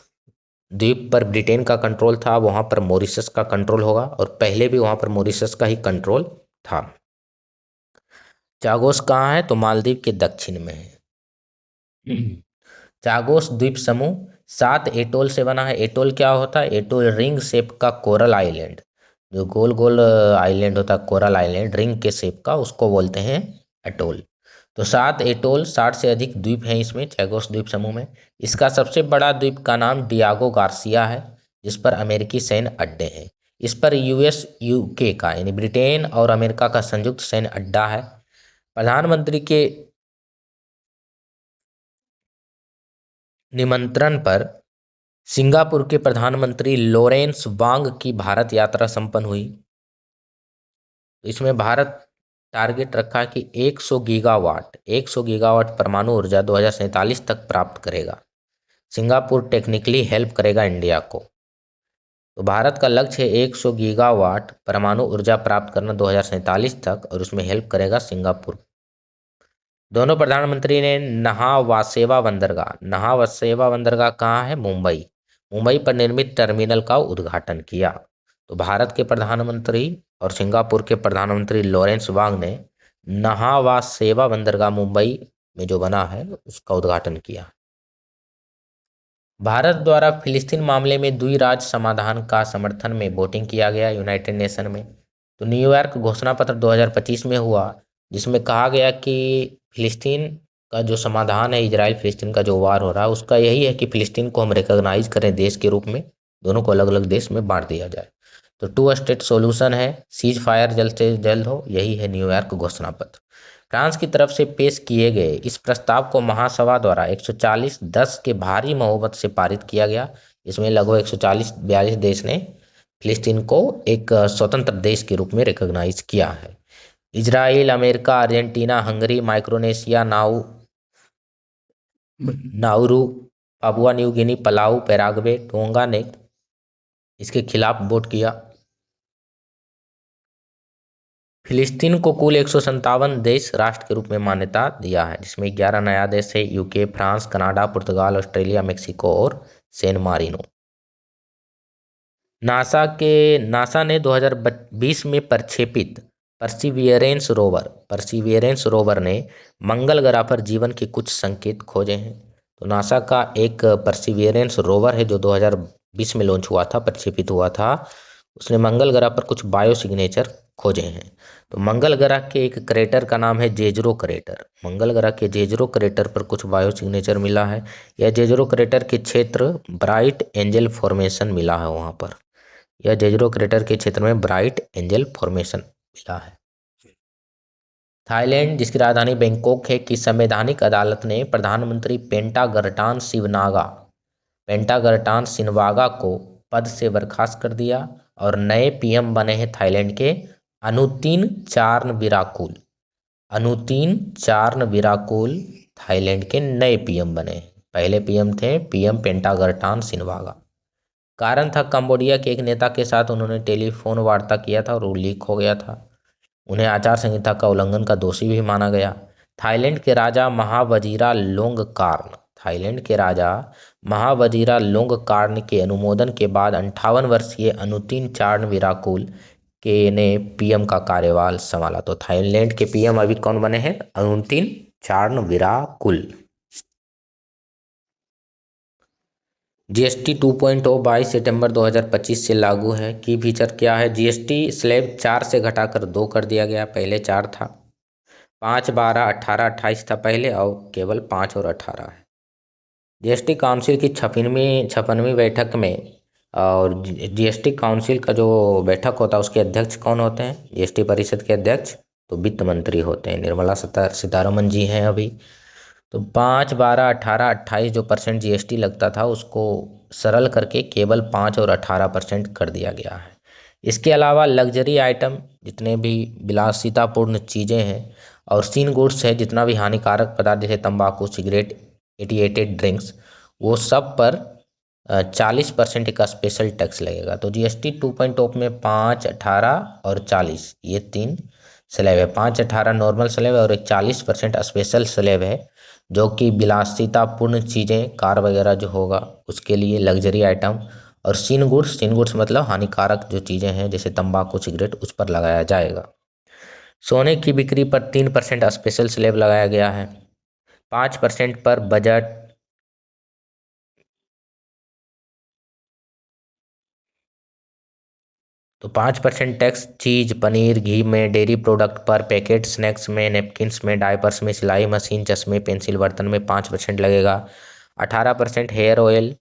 द्वीप पर ब्रिटेन का कंट्रोल था, वहाँ पर मॉरिशस का कंट्रोल होगा, और पहले भी वहाँ पर मॉरिशस का ही कंट्रोल था। चागोस कहाँ है? तो मालदीव के दक्षिण में है। चागोस द्वीप समूह 7 एटोल से बना है। एटोल क्या होता है? एटोल रिंग शेप का कोरल आइलैंड, जो गोल गोल आइलैंड होता है, कोरल आइलैंड रिंग के शेप का, उसको बोलते हैं एटोल। तो 7 एटोल, 60 से अधिक द्वीप हैं इसमें, चैगोस द्वीप समूह में। इसका सबसे बड़ा द्वीप का नाम डियागो गार्सिया है, जिस पर अमेरिकी सैन्य अड्डे हैं। इस पर US UK का, यानी ब्रिटेन और अमेरिका का संयुक्त सैन्य अड्डा है। प्रधानमंत्री के निमंत्रण पर सिंगापुर के प्रधानमंत्री लॉरेंस वांग की भारत यात्रा संपन्न हुई। इसमें भारत टारगेट रखा है कि 100 गीगावाट परमाणु ऊर्जा 2047 तक प्राप्त करेगा। सिंगापुर टेक्निकली हेल्प करेगा इंडिया को। तो भारत का लक्ष्य है 100 गीगावाट परमाणु ऊर्जा प्राप्त करना 2047 तक, और उसमें हेल्प करेगा सिंगापुर। दोनों प्रधानमंत्री ने नहा वासेवा बंदरगाह कहाँ है? मुंबई। मुंबई पर निर्मित टर्मिनल का उद्घाटन किया। तो भारत के प्रधानमंत्री और सिंगापुर के प्रधानमंत्री लॉरेंस वांग ने नहा वासेवा बंदरगाह मुंबई में जो बना है उसका उद्घाटन किया। भारत द्वारा फिलिस्तीन मामले में द्विराज्य समाधान का समर्थन में वोटिंग किया गया यूनाइटेड नेशन में। तो न्यूयॉर्क घोषणा पत्र 2025 में हुआ, जिसमें कहा गया कि फिलिस्तीन का जो समाधान है, इजराइल फिलिस्तीन का जो वार हो रहा है, उसका यही है कि फिलिस्तीन को हम रिकॉग्नाइज करें देश के रूप में, दोनों को अलग अलग देश में बांट दिया जाए। तो 2 स्टेट सॉल्यूशन है, सीज फायर जल्द से जल्द हो, यही है न्यूयॉर्क घोषणा पत्र। फ्रांस की तरफ से पेश किए गए इस प्रस्ताव को महासभा द्वारा 140-10 के भारी बहुमत से पारित किया गया। इसमें लगभग 140-42 देश ने फिलिस्तीन को एक स्वतंत्र देश के रूप में रिकॉग्नाइज किया है। Israel, America, Argentina, Hungary, Micronesia, Nauru, Papua New Guinea, Palau, Paraguay, tonga ने इसके खिलाफ वोट किया। फिलिस्तीन को कुल 157 देश राष्ट्र के रूप में मान्यता दिया है, जिसमें 11 नया देश है, UK, फ्रांस, कनाडा, पुर्तगाल, ऑस्ट्रेलिया, मेक्सिको और सैन मारिनो। नासा ने 2020 में प्रक्षेपित परसिवियरेंस रोवर ने मंगल ग्रह पर जीवन के कुछ संकेत खोजे हैं। तो नासा का एक परसिवियरेंस रोवर है जो 2020 में लॉन्च हुआ था, प्रक्षेपित हुआ था। उसने मंगल ग्रह पर कुछ बायो सिग्नेचर खोजे हैं। तो मंगल ग्रह के एक क्रेटर का नाम है जेजरो क्रेटर। मंगल ग्रह के जेजरो क्रेटर पर कुछ बायो सिग्नेचर मिला है। यह जेजरो क्रेटर के क्षेत्र ब्राइट एंजल फॉर्मेशन मिला है वहाँ पर। यह जेजरो क्रेटर के क्षेत्र में ब्राइट एंजल फॉर्मेशन मिला है। थाईलैंड जिसकी राजधानी बैंकॉक है की संवैधानिक अदालत ने प्रधानमंत्री पेंटागरटान सिनवागा को पद से बर्खास्त कर दिया और नए पीएम बने हैं थाईलैंड के अनुतिन चार्नविराकूल। अनुतिन चार्नविराकूल थाईलैंड के नए पीएम बने। पहले पीएम थे पीएम पेंटागरटान सिनवागा। कारण था कंबोडिया के एक नेता के साथ उन्होंने टेलीफोन वार्ता किया था और वो लीक हो गया था। उन्हें आचार संहिता का उल्लंघन का दोषी भी माना गया। थाईलैंड के राजा महावजीरा लोंगकार्न के अनुमोदन के बाद 58 वर्षीय अनुतिन चार्नविराकूल के ने पीएम का कार्यभार संभाला। तो थाईलैंड के पीएम अभी कौन बने हैं? अनुतिन चार्नविराकूल। जीएसटी 2.0 22 सितंबर 2025 से लागू है। की फीचर क्या है? जीएसटी स्लैब 4 से घटाकर 2 कर दिया गया। पहले 4 था। 5, 12, 18, 28 था पहले, और केवल 5 और 18 है। जीएसटी काउंसिल की 56वीं बैठक में, और जीएसटी काउंसिल का जो बैठक होता है उसके अध्यक्ष कौन होते हैं? जीएसटी परिषद के अध्यक्ष तो वित्त मंत्री होते हैं, निर्मला सीतारमन जी हैं अभी। तो 5, 12, 18, 28 जो % जीएसटी लगता था उसको सरल करके केवल 5 और 18% कर दिया गया है। इसके अलावा लग्जरी आइटम जितने भी विलासितापूर्ण चीज़ें हैं और सीन गुड्स है, जितना भी हानिकारक पदार्थ जैसे तंबाकू, सिगरेट, एटिएटेड ड्रिंक्स, वो सब पर 40% का स्पेशल टैक्स लगेगा। तो जीएसटी 2.0 में 5, 18 और 40 ये 3 स्लैब है। 5, 18 नॉर्मल स्लैब है और एक 40% स्पेशल स्लैब है, जो कि विलासितापूर्ण चीज़ें, कार वगैरह जो होगा उसके लिए लग्जरी आइटम, और सीन गुड्स मतलब हानिकारक जो चीज़ें हैं जैसे तंबाकू, सिगरेट, उस पर लगाया जाएगा। सोने की बिक्री पर 3% स्पेशल स्लैब लगाया गया है। 5% पर बजट तो 5% टैक्स चीज़, पनीर, घी में, डेयरी प्रोडक्ट पर, पैकेट स्नैक्स में, नेपकिन्स में, डायपर्स में, सिलाई मशीन, चश्मे, पेंसिल, बर्तन में 5% लगेगा। 18% हेयर ऑयल,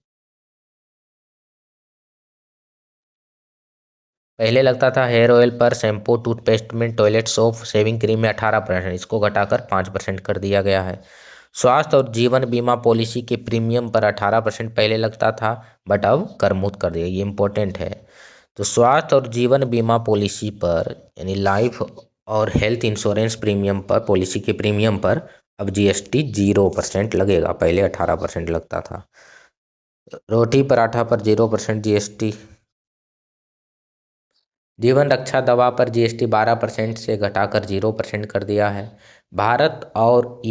पहले लगता था हेयर ऑयल पर, शैम्पू, टूथपेस्ट में, टॉयलेट सोप, शेविंग क्रीम में 18%, इसको घटाकर 5% कर दिया गया है। स्वास्थ्य और जीवन बीमा पॉलिसी के प्रीमियम पर 18% पहले लगता था, बट अब कर मुक्त कर दिया। ये इंपॉर्टेंट है। तो स्वास्थ्य और जीवन बीमा पॉलिसी पर, यानी लाइफ और हेल्थ इंश्योरेंस प्रीमियम पर, पॉलिसी के प्रीमियम पर अब जीएसटी 0% लगेगा, पहले 18% लगता था। रोटी पराठा पर 0% जीएसटी। जीवन रक्षा दवा पर जीएसटी 12% से घटाकर 0% कर दिया है। भारत और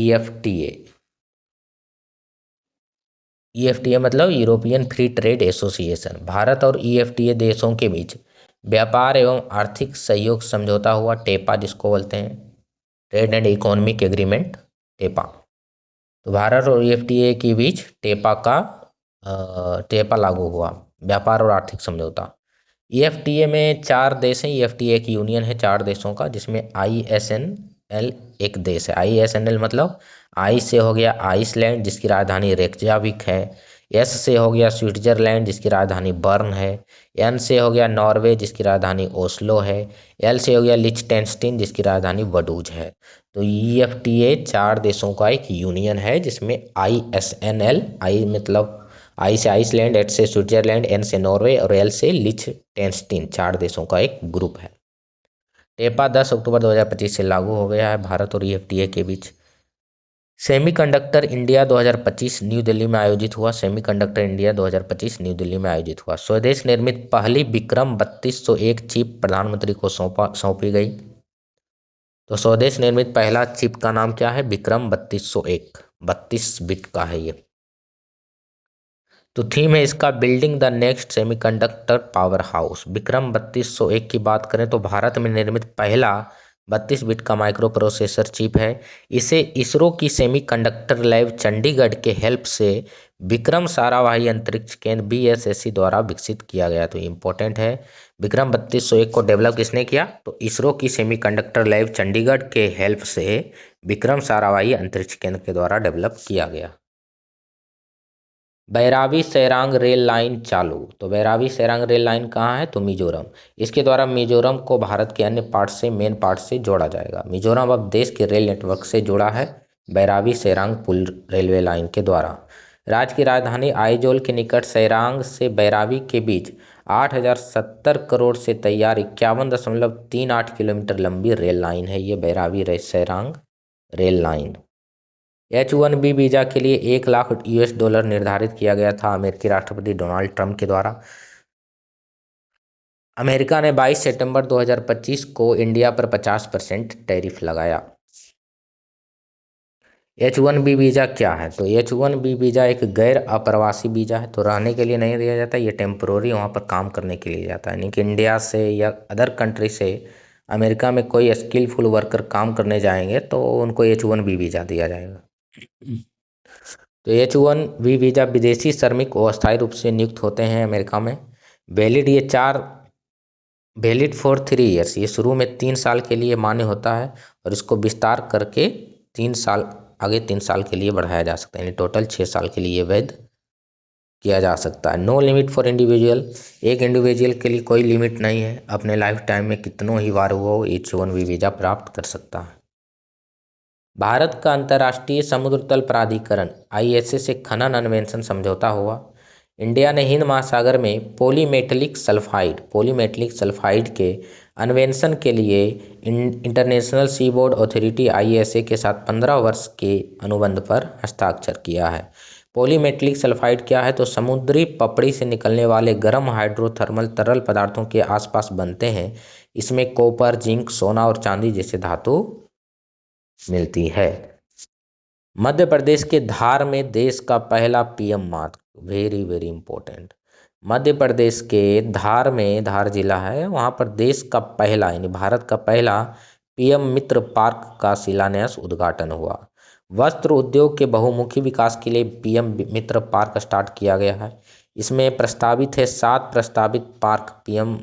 ईएफटीए मतलब European free trade association, Bharat और ईएफटीए देशों के बीच व्यापार एवं आर्थिक सहयोग समझौता हुआ, टेपा जिसको बोलते हैं, ट्रेड एंड इकोनॉमिक एग्रीमेंट, टेपा। तो भारत और ईएफटीए के बीच टेपा लागू हुआ, व्यापार और आर्थिक समझौता। ईएफटीए में 4 देश हैं। ईएफटीए एक यूनियन है 4 देशों का, जिसमें आईएसएनएल एक देश है। आईएसएनएल मतलब आई से हो गया आइसलैंड जिसकी राजधानी रेकजाविक है। एस से हो गया स्विट्जरलैंड जिसकी राजधानी बर्न है। एन से हो गया नॉर्वे जिसकी राजधानी ओस्लो है। एल से हो गया लिechtenstein जिसकी राजधानी वडूज है। तो ईएफटीए 4 देशों का एक यूनियन है, जिसमें आईएसएनएल, आई मतलब आई से आइसलैंड, एच से स्विट्जरलैंड, एन से नॉर्वे और एल से लिechtenstein, 4 देशों का एक ग्रुप है। टेपा 10 अक्टूबर 2025 से लागू हो गया है भारत और ईएफटीए के बीच। सेमीकंडक्टर इंडिया 2025 न्यू दिल्ली में आयोजित हुआ। सेमीकंडक्टर इंडिया 2025 न्यू दिल्ली में आयोजित हुआ। स्वदेश निर्मित पहली विक्रम 3201 चिप प्रधानमंत्री को सौंपी गई। तो स्वदेश निर्मित पहला चिप का नाम क्या है? विक्रम 3201, 32 बिट का है ये। तो थीम है इसका building the next semiconductor power house. Vikram 3201 की बात करें तो भारत में निर्मित पहला 32 बिट का माइक्रो प्रोसेसर चिप है। इसे इसरो की सेमीकंडक्टर लैब चंडीगढ़ के हेल्प से विक्रम साराभाई अंतरिक्ष केंद्र बीएसएससी द्वारा विकसित किया गया, तो इम्पोर्टेंट है। विक्रम 3201 को डेवलप किसने किया? तो इसरो की सेमीकंडक्टर लैब चंडीगढ़ के हेल्प से विक्रम साराभाई अंतरिक्ष केंद्र के द्वारा डेवलप किया गया। बैराबी सैरांग रेल लाइन चालू, तो बैराबी सैरांग रेल लाइन कहाँ है? तो मिजोरम। इसके द्वारा मिजोरम को भारत के अन्य पार्ट से, मेन पार्ट से जोड़ा जाएगा। मिजोरम अब देश के रेल नेटवर्क से जुड़ा है बैराबी सैरांग पुल रेलवे लाइन के द्वारा। राज्य की राजधानी आइजोल के निकट सैरांग से बैराबी के बीच 8,070 करोड़ से तैयार 51.38 किलोमीटर लंबी रेल लाइन है ये Bairabi Sairang rail line. H1B visa के लिए $1 लाख निर्धारित किया गया था अमेरिकी राष्ट्रपति डोनाल्ड ट्रंप के द्वारा। अमेरिका ने 22 सितंबर 2025 को इंडिया पर 50% टैरिफ लगाया। H1B वीज़ा क्या है? तो H1B वीज़ा एक गैर अप्रवासी वीज़ा है, तो रहने के लिए नहीं दिया जाता, ये टेम्पोररी वहाँ पर काम करने के लिए जाता है। यानी कि इंडिया से या अदर कंट्री से अमेरिका में कोई स्किलफुल वर्कर काम करने जाएंगे तो उनको H1B वीज़ा दिया जाएगा। तो H1B वीज़ा विदेशी श्रमिक अस्थायी रूप से नियुक्त होते हैं अमेरिका में। वैलिड फॉर 3 ईयर्स, ये शुरू में 3 साल के लिए मान्य होता है और इसको विस्तार करके 3 साल आगे 3 साल के लिए बढ़ाया जा सकता है, यानी टोटल 6 साल के लिए वैध किया जा सकता है। नो लिमिट फॉर इंडिविजुअल, एक इंडिविजुअल के लिए कोई लिमिट नहीं है, अपने लाइफ टाइम में कितनों ही बार वो H1B वीज़ा प्राप्त कर सकता है। भारत का अंतर्राष्ट्रीय समुद्र तल प्राधिकरण ISA से खनन अन्वेषण समझौता हुआ। इंडिया ने हिंद महासागर में पॉलीमेटलिक सल्फाइड के अन्वेषण के लिए international sea board authority ISA के साथ 15 वर्ष के अनुबंध पर हस्ताक्षर किया है। पॉलीमेटलिक सल्फाइड क्या है? तो समुद्री पपड़ी से निकलने वाले गर्म हाइड्रोथर्मल तरल पदार्थों के आसपास बनते हैं। इसमें कॉपर, जिंक, सोना और चांदी जैसे धातु मिलती है। मध्य प्रदेश के धार में देश का पहला PM मार्ग, very very important. Madhya Pradesh के धार में, धार जिला है, वहाँ पर देश का पहला यानी भारत का पहला PM मित्र पार्क का शिलान्यास उद्घाटन हुआ। वस्त्र उद्योग के बहुमुखी विकास के लिए PM मित्र पार्क स्टार्ट किया गया है। इसमें प्रस्तावित है 7 प्रस्तावित पार्क, PM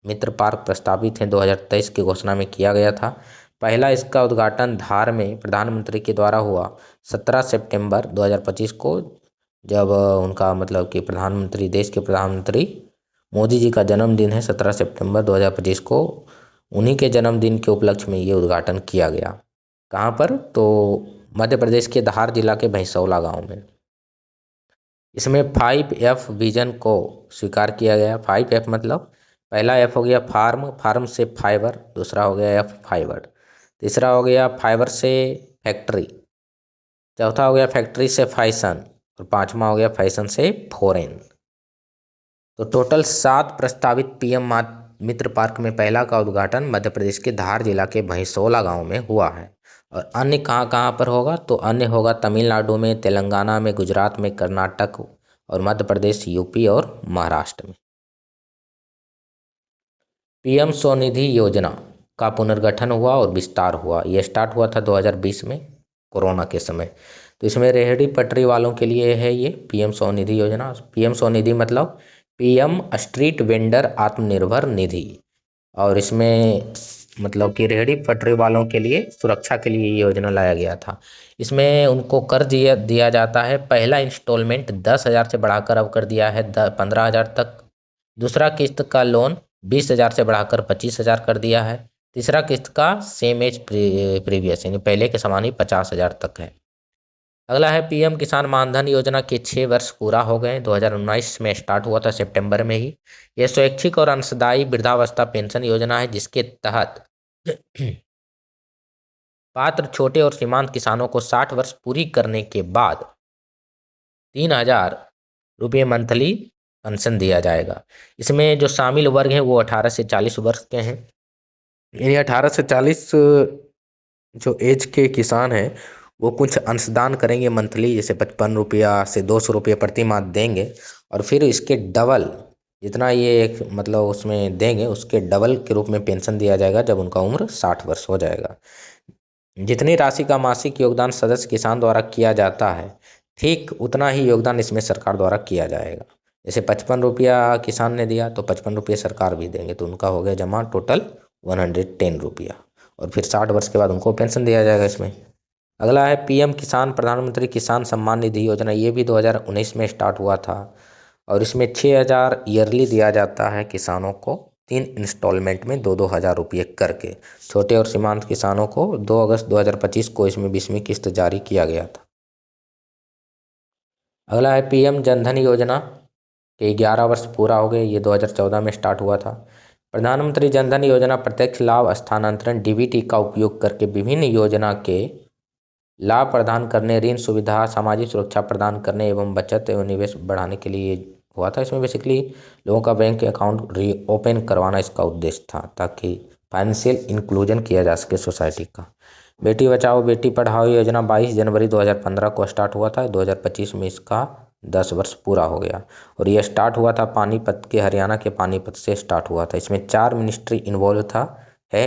मित्र पार्क प्रस्तावित हैं, 2023 की घोषणा में किया गया था। पहला इसका उद्घाटन धार में प्रधानमंत्री के द्वारा हुआ 17 सितंबर 2025 को, जब उनका मतलब कि देश के प्रधानमंत्री मोदी जी का जन्मदिन है 17 सितंबर 2025 को, उन्हीं के जन्मदिन के उपलक्ष्य में ये उद्घाटन किया गया। कहाँ पर? तो मध्य प्रदेश के धार जिला के भैंसौला गांव में। इसमें 5F विजन को स्वीकार किया गया। 5F मतलब पहला F हो गया फार्म, फार्म से फाइबर, दूसरा हो गया F फाइबर, तीसरा हो गया फाइबर से फैक्ट्री, चौथा हो गया फैक्ट्री से फैशन और पांचवा हो गया फैशन से फॉरेन। तो टोटल 7 प्रस्तावित PM मित्र पार्क में पहला का उद्घाटन मध्य प्रदेश के धार जिला के भैंसौला गांव में हुआ है। और अन्य कहाँ कहाँ पर होगा? तो अन्य होगा तमिलनाडु में, तेलंगाना में, गुजरात में, कर्नाटक और मध्य प्रदेश, UP और महाराष्ट्र में। PM स्वनिधि योजना का पुनर्गठन हुआ और विस्तार हुआ। यह स्टार्ट हुआ था 2020 में, कोरोना के समय। तो इसमें रेहड़ी पटरी वालों के लिए है ये PM स्वनिधि योजना। PM स्वनिधि मतलब PM street vendor Atmanirbhar Nidhi, और इसमें मतलब कि रेहड़ी पटरी वालों के लिए सुरक्षा के लिए ये योजना लाया गया था। इसमें उनको कर दिया जाता है। पहला इंस्टॉलमेंट 10,000 से बढ़ाकर अब कर दिया है 15,000 तक। दूसरा किस्त का लोन 20,000 से बढ़ाकर 25,000 कर दिया है। तीसरा किस्त का सेम एज प्रीवियस यानी पहले के समान ही 50,000 तक है। अगला है PM किसान मानधन योजना के 6 वर्ष पूरा हो गए, 2019 में स्टार्ट हुआ था सितंबर में ही। यह स्वैच्छिक और अंशदायी वृद्धावस्था पेंशन योजना है, जिसके तहत पात्र छोटे और सीमांत किसानों को 60 वर्ष पूरी करने के बाद 3,000 रुपये मंथली पेंशन दिया जाएगा। इसमें जो शामिल वर्ग हैं वो 18 से 40 वर्ष के हैं। यानी 18 से 40 जो एज के किसान हैं वो कुछ अंशदान करेंगे मंथली, जैसे 55 रुपया से 200 रुपये प्रति माह देंगे, और फिर इसके डबल जितना ये एक मतलब उसमें देंगे उसके डबल के रूप में पेंशन दिया जाएगा जब उनका उम्र 60 वर्ष हो जाएगा। जितनी राशि का मासिक योगदान सदस्य किसान द्वारा किया जाता है ठीक उतना ही योगदान इसमें सरकार द्वारा किया जाएगा। जैसे 55 रुपया किसान ने दिया तो 55 रुपये सरकार भी देंगे, तो उनका हो गया जमा टोटल 110 रुपया। और फिर 60 वर्ष के बाद उनको पेंशन दिया जाएगा इसमें। अगला है पीएम किसान, प्रधानमंत्री किसान सम्मान निधि योजना। ये भी 2019 में स्टार्ट हुआ था और इसमें 6,000 ईयरली दिया जाता है किसानों को, 3 इंस्टॉलमेंट में 2-2 हज़ार रुपये करके। छोटे और सीमांत किसानों को 2 अगस्त 2025 को इसमें 20वीं किस्त जारी किया गया था। अगला है पीएम जनधन योजना के 11 वर्ष पूरा हो गए, ये 2014 में स्टार्ट हुआ था। प्रधानमंत्री जनधन योजना प्रत्यक्ष लाभ स्थानांतरण डीबीटी का उपयोग करके विभिन्न योजना के लाभ प्रदान करने, ऋण सुविधा, सामाजिक सुरक्षा प्रदान करने एवं बचत एवं निवेश बढ़ाने के लिए हुआ था। इसमें बेसिकली लोगों का बैंक अकाउंट रीओपन करवाना इसका उद्देश्य था, ताकि फाइनेंशियल इंक्लूजन किया जा सके सोसाइटी का। बेटी बचाओ बेटी पढ़ाओ योजना 22 जनवरी 2015 को स्टार्ट हुआ था। 2025 में इसका 10 वर्ष पूरा हो गया और ये स्टार्ट हुआ था पानीपत के, हरियाणा के पानीपत से स्टार्ट हुआ था। इसमें 4 मिनिस्ट्री इन्वॉल्व था है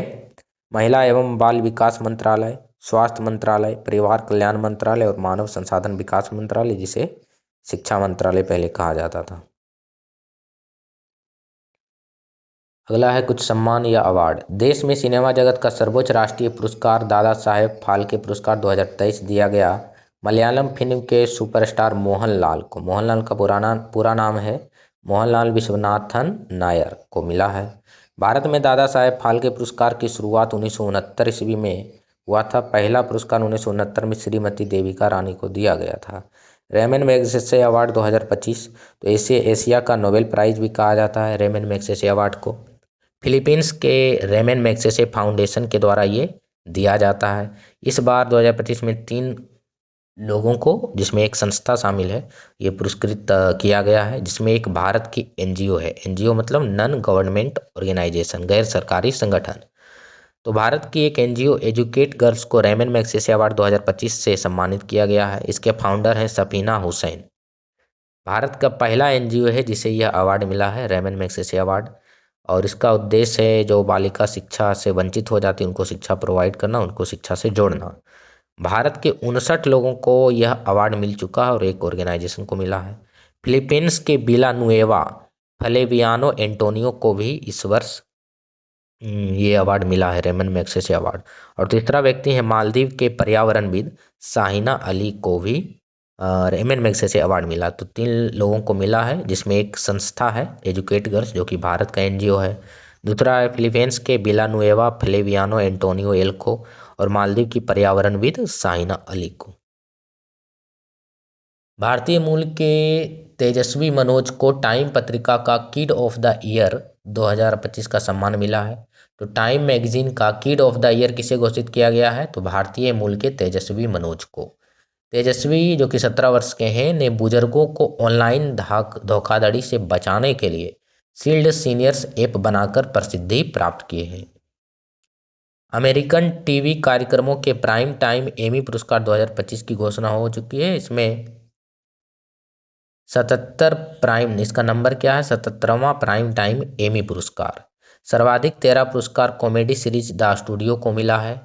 महिला एवं बाल विकास मंत्रालय, स्वास्थ्य मंत्रालय, परिवार कल्याण मंत्रालय और मानव संसाधन विकास मंत्रालय, जिसे शिक्षा मंत्रालय पहले कहा जाता था। अगला है कुछ सम्मान या अवार्ड। देश में सिनेमा जगत का सर्वोच्च राष्ट्रीय पुरस्कार दादा साहेब फाल्के पुरस्कार 2023 दिया गया मलयालम फिल्म के सुपरस्टार मोहनलाल को। मोहनलाल का पूरा नाम है मोहनलाल विश्वनाथन नायर को मिला है। भारत में दादा साहेब फाल्के पुरस्कार की शुरुआत 1969 ईस्वी में हुआ था। पहला पुरस्कार 1969 में श्रीमती देविका रानी को दिया गया था। रेमन मैगसेसे अवार्ड 2025, तो इसे एशिया का नोबेल प्राइज भी कहा जाता है रेमन मैगसेसे अवार्ड को। फिलीपींस के रेमन मैगसेसे फाउंडेशन के द्वारा ये दिया जाता है। इस बार 2025 में 3 लोगों को, जिसमें एक संस्था शामिल है, ये पुरस्कृत किया गया है, जिसमें एक भारत की एनजीओ है। एनजीओ मतलब नॉन गवर्नमेंट ऑर्गेनाइजेशन, गैर सरकारी संगठन। तो भारत की एक एनजीओ एजुकेट गर्ल्स को रेमन मैगसेसे अवार्ड 2025 से सम्मानित किया गया है। इसके फाउंडर हैं सफीना हुसैन। भारत का पहला एनजीओ है जिसे यह अवार्ड मिला है, रेमन मैगसेसे अवार्ड। और इसका उद्देश्य है जो बालिका शिक्षा से वंचित हो जाती है उनको शिक्षा प्रोवाइड करना, उनको शिक्षा से जोड़ना। भारत के 59 लोगों को यह अवार्ड मिल चुका है और एक ऑर्गेनाइजेशन को मिला है। फिलीपींस के विलानुएवा फ्लेवियानो एंटोनियो को भी इस वर्ष ये अवार्ड मिला है, रेमन मैगसेसे अवार्ड। और तीसरा व्यक्ति है मालदीव के पर्यावरणविद शाहिना अली को भी रेमन मैगसेसे अवार्ड मिला। तो 3 लोगों को मिला है, जिसमें एक संस्था है एजुकेट गर्ल्स जो कि भारत का एनजीओ है। दूसरा है फिलीपींस के विलानुएवा फ्लेवियानो एंटोनियो एल को और मालदीव की पर्यावरणविद शाहिना अली को। भारतीय मूल के तेजस्वी मनोज को टाइम पत्रिका का किड ऑफ द ईयर 2025 का सम्मान मिला है। तो टाइम मैगजीन का किड ऑफ द ईयर किसे घोषित किया गया है, तो भारतीय मूल के तेजस्वी मनोज को। तेजस्वी जो कि 17 वर्ष के हैं ने बुजुर्गों को ऑनलाइन धोखाधड़ी से बचाने के लिए शील्ड सीनियर्स ऐप बनाकर प्रसिद्धि प्राप्त किए हैं। अमेरिकन टीवी कार्यक्रमों के प्राइम टाइम एमी पुरस्कार 2025 की घोषणा हो चुकी है। इसमें 77 प्राइम, इसका नंबर क्या है, 77वां प्राइम टाइम एमी पुरस्कार। सर्वाधिक 13 पुरस्कार कॉमेडी सीरीज द स्टूडियो को मिला है।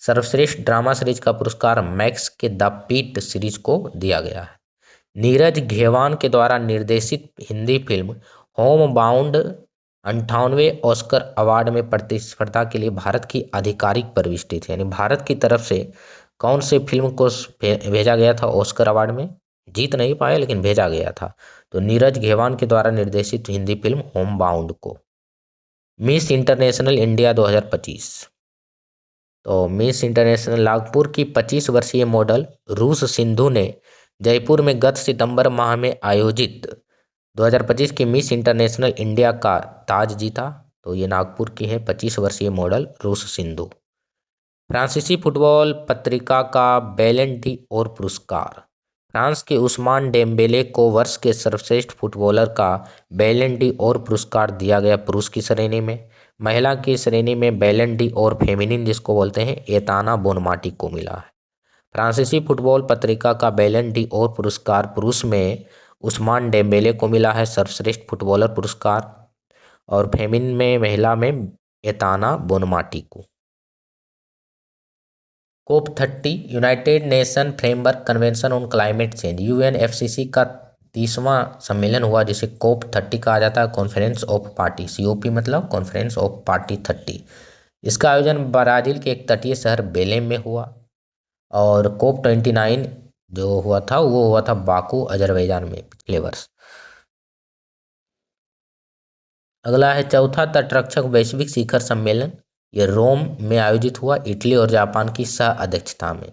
सर्वश्रेष्ठ ड्रामा सीरीज का पुरस्कार मैक्स के द पीट सीरीज को दिया गया है। नीरज घेवान के द्वारा निर्देशित हिंदी फिल्म होम बाउंड 98वें ऑस्कर अवार्ड में प्रतिस्पर्धा के लिए भारत की आधिकारिक प्रविष्टि थी। यानी भारत की तरफ से कौन से फिल्म को भेजा गया था ऑस्कर अवार्ड में, जीत नहीं पाए लेकिन भेजा गया था। तो नीरज घेवान के द्वारा निर्देशित हिंदी फिल्म होम बाउंड को। मिस इंटरनेशनल इंडिया 2025, तो मिस इंटरनेशनल नागपुर की 25 वर्षीय मॉडल रूस सिंधु ने जयपुर में गत सितंबर माह में आयोजित 2025 की मिस इंटरनेशनल इंडिया का ताज जीता। तो ये नागपुर की है 25 वर्षीय मॉडल रूस सिंधु। फ्रांसीसी फुटबॉल पत्रिका का बैलन डी और पुरस्कार। फ्रांस के उस्मान डेम्बेले को वर्ष के सर्वश्रेष्ठ फुटबॉलर का बैलन डी और पुरस्कार दिया गया पुरुष की श्रेणी में। महिला की श्रेणी में बैलन डी और फेमिनिन जिसको बोलते हैं एताना बोनमाटी को मिला है। फ्रांसीसी फुटबॉल पत्रिका का बैलन डी और पुरस्कार पुरुष में उस्मान डेम्बेले को मिला है सर्वश्रेष्ठ फुटबॉलर पुरस्कार, और फेमिनिन में महिला में एताना बोनमाटी को। COP30 United nation framework convention on climate change UNFCCC का 30वां सम्मेलन हुआ, जिसे COP30 कहा जाता है, कॉन्फ्रेंस ऑफ पार्टी। COP मतलब कॉन्फ्रेंस ऑफ पार्टी 30। इसका आयोजन ब्राजील के एक तटीय शहर बेलेम में हुआ। और COP29 जो हुआ था वो हुआ था बाकू अजरबैजान में पिछले वर्ष। अगला है चौथा तटरक्षक वैश्विक शिखर सम्मेलन। ये रोम में आयोजित हुआ, इटली और जापान की सह अध्यक्षता में।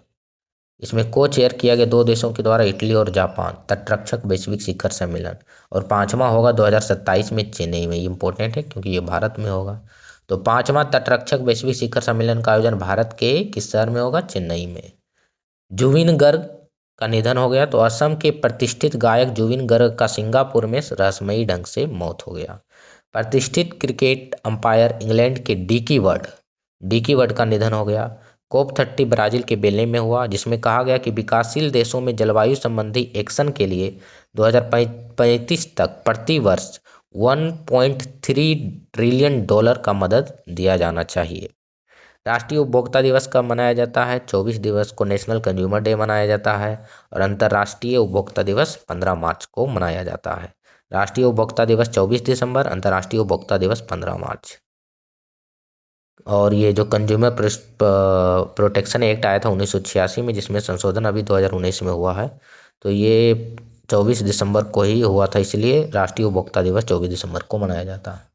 इसमें को चेयर किया गया दो देशों के द्वारा, इटली और जापान, तटरक्षक वैश्विक शिखर सम्मेलन। और पांचवा होगा 2027 में चेन्नई में। ये इंपॉर्टेंट है क्योंकि ये भारत में होगा। तो पांचवा तटरक्षक वैश्विक शिखर सम्मेलन का आयोजन भारत के किस शहर में होगा? चेन्नई में। जुबिन गर्ग का निधन हो गया। तो असम के प्रतिष्ठित गायक जुबिन गर्ग का सिंगापुर में रहस्यमयी ढंग से मौत हो गया। प्रतिष्ठित क्रिकेट अंपायर इंग्लैंड के डिकी वर्ड का निधन हो गया। COP30 ब्राजील के बेलेम में हुआ, जिसमें कहा गया कि विकासशील देशों में जलवायु संबंधी एक्शन के लिए 2035 तक प्रति वर्ष $1.3 ट्रिलियन का मदद दिया जाना चाहिए। राष्ट्रीय उपभोक्ता दिवस कब मनाया जाता है? 24 दिवस को नेशनल कंज्यूमर डे मनाया जाता है। और अंतर्राष्ट्रीय उपभोक्ता दिवस 15 मार्च को मनाया जाता है। राष्ट्रीय उपभोक्ता दिवस 24 दिसंबर, अंतर्राष्ट्रीय उपभोक्ता दिवस 15 मार्च। और ये जो कंज्यूमर प्रोटेक्शन एक्ट आया था 1986 में, जिसमें संशोधन अभी 2019 में हुआ है, तो ये 24 दिसंबर को ही हुआ था, इसलिए राष्ट्रीय उपभोक्ता दिवस 24 दिसंबर को मनाया जाता है।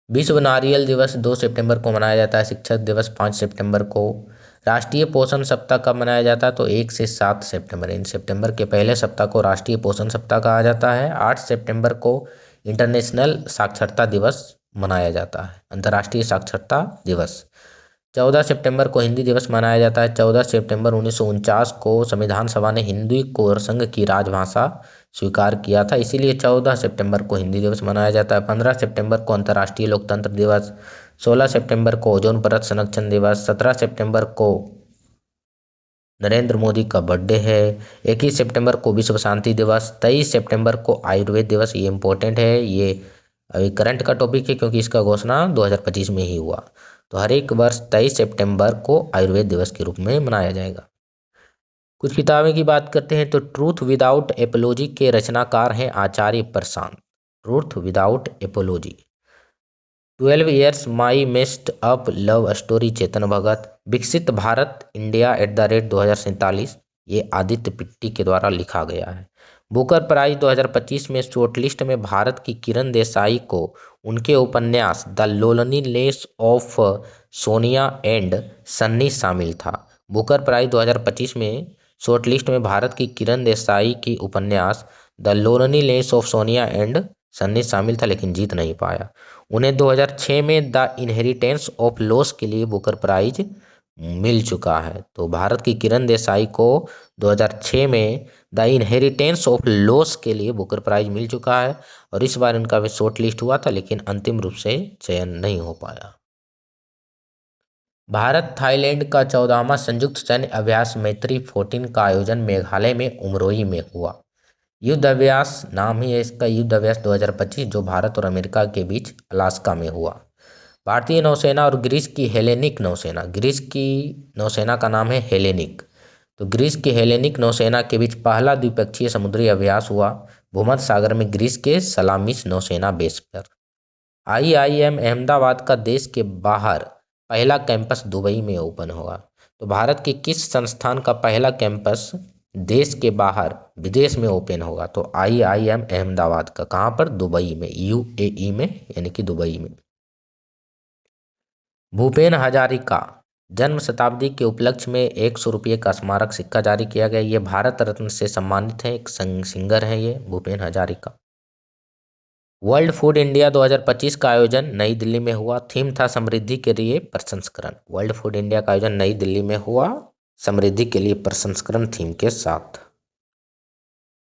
विश्व नारियल दिवस 2 सितंबर को मनाया जाता है। शिक्षक दिवस 5 सितंबर को। राष्ट्रीय पोषण सप्ताह कब मनाया जाता है? तो 1 से 7 सितंबर, इन सितंबर के पहले सप्ताह को राष्ट्रीय पोषण सप्ताह कहा जाता है। 8 सितंबर को इंटरनेशनल साक्षरता दिवस मनाया जाता है, अंतर्राष्ट्रीय साक्षरता दिवस। 14 सितंबर को हिंदी दिवस मनाया जाता है। 14 सितंबर 1949 को संविधान सभा ने हिंदी को संघ की राजभाषा स्वीकार किया था, इसीलिए 14 सितंबर को हिंदी दिवस मनाया जाता है। 15 सितंबर को अंतर्राष्ट्रीय लोकतंत्र दिवस। 16 सितंबर को ओजोन परत संरक्षण दिवस। 17 सितंबर को नरेंद्र मोदी का बर्थडे है। 21 सितंबर को विश्व शांति दिवस। 23 सितंबर को आयुर्वेद दिवस। ये इंपॉर्टेंट है, ये अभी करंट का टॉपिक है क्योंकि इसका घोषणा 2025 में ही हुआ। तो हर एक वर्ष 23 सितंबर को आयुर्वेद दिवस के रूप में मनाया जाएगा। कुछ किताबें की बात करते हैं तो ट्रूथ विदाउट एपोलॉजी के रचनाकार हैं Acharya Prashant. Truth without apology. 12 years my messed up love story Chetan Bhagat. विकसित भारत इंडिया @2047, ये आदित्य पिट्टी के द्वारा लिखा गया है। बुकर प्राइज 2025 में शॉर्टलिस्ट में भारत की किरण देसाई को उनके उपन्यास the loneliness of Sonia and Sunny शामिल था। बुकर प्राइज 2025 में शॉर्टलिस्ट में भारत की किरण देसाई की उपन्यास the loneliness of Sonia and Sunny शामिल था, लेकिन जीत नहीं पाया। उन्हें 2006 में द इनहेरिटेंस ऑफ लॉस के लिए बुकर प्राइज मिल चुका है। तो भारत की किरण देसाई को 2006 में द इनहेरिटेंस ऑफ लॉस के लिए बुकर प्राइज मिल चुका है। और इस बार इनका भी शॉर्ट लिस्ट हुआ था, लेकिन अंतिम रूप से चयन नहीं हो पाया। भारत थाईलैंड का 14वां संयुक्त सैन्य अभ्यास मैत्री 14 का आयोजन मेघालय में उमरोई में हुआ। युद्ध अभ्यास नाम ही है इसका, युद्ध अभ्यास 2025, जो भारत और अमेरिका के बीच अलास्का में हुआ। भारतीय नौसेना और ग्रीस की हेलेनिक नौसेना, ग्रीस की नौसेना का नाम है हेलेनिक, तो ग्रीस की हेलेनिक नौसेना के बीच पहला द्विपक्षीय समुद्री अभ्यास हुआ भूमध्य सागर में ग्रीस के सलामिस नौसेना बेस पर। IIM अहमदाबाद का देश के बाहर पहला कैंपस दुबई में ओपन हुआ। तो भारत के किस संस्थान का पहला कैंपस देश के बाहर विदेश में ओपन होगा? तो IIM अहमदाबाद का। कहाँ पर? दुबई में, UAE में, यानी कि दुबई में। भूपेन हजारिका जन्म शताब्दी के उपलक्ष्य में 100 रुपये का स्मारक सिक्का जारी किया गया। ये भारत रत्न से सम्मानित है, एक सिंगर है ये Bhupen Hazarika. World food India 2025 का आयोजन नई दिल्ली में हुआ। थीम था समृद्धि के लिए प्रसंस्करण। वर्ल्ड फूड इंडिया का आयोजन नई दिल्ली में हुआ समृद्धि के लिए प्रसंस्करण थीम के साथ।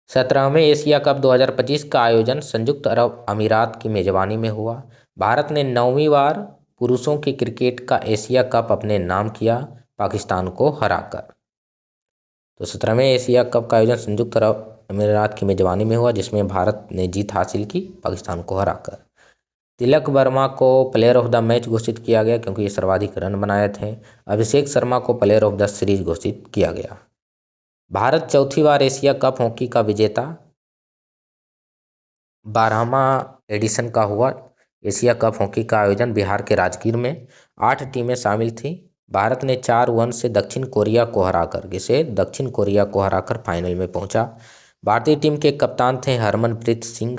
17वें एशिया कप 2025 का आयोजन संयुक्त अरब अमीरात की मेजबानी में हुआ। भारत ने 9वीं बार पुरुषों के क्रिकेट का एशिया कप अपने नाम किया, पाकिस्तान को हराकर। तो 17वें एशिया कप का आयोजन संयुक्त अरब अमीरात की मेजबानी में हुआ, जिसमें भारत ने जीत हासिल की पाकिस्तान को हराकर। तिलक वर्मा को प्लेयर ऑफ द मैच घोषित किया गया क्योंकि ये सर्वाधिक रन बनाए थे। अभिषेक शर्मा को प्लेयर ऑफ द सीरीज घोषित किया गया। भारत चौथी बार एशिया कप हॉकी का विजेता। 12वां एडिशन का हुआ एशिया कप हॉकी का आयोजन बिहार के राजगीर में। 8 टीमें शामिल थीं। भारत ने 4-1 से दक्षिण कोरिया को हराकर फाइनल में पहुंचा। भारतीय टीम के कप्तान थे हरमनप्रीत सिंह।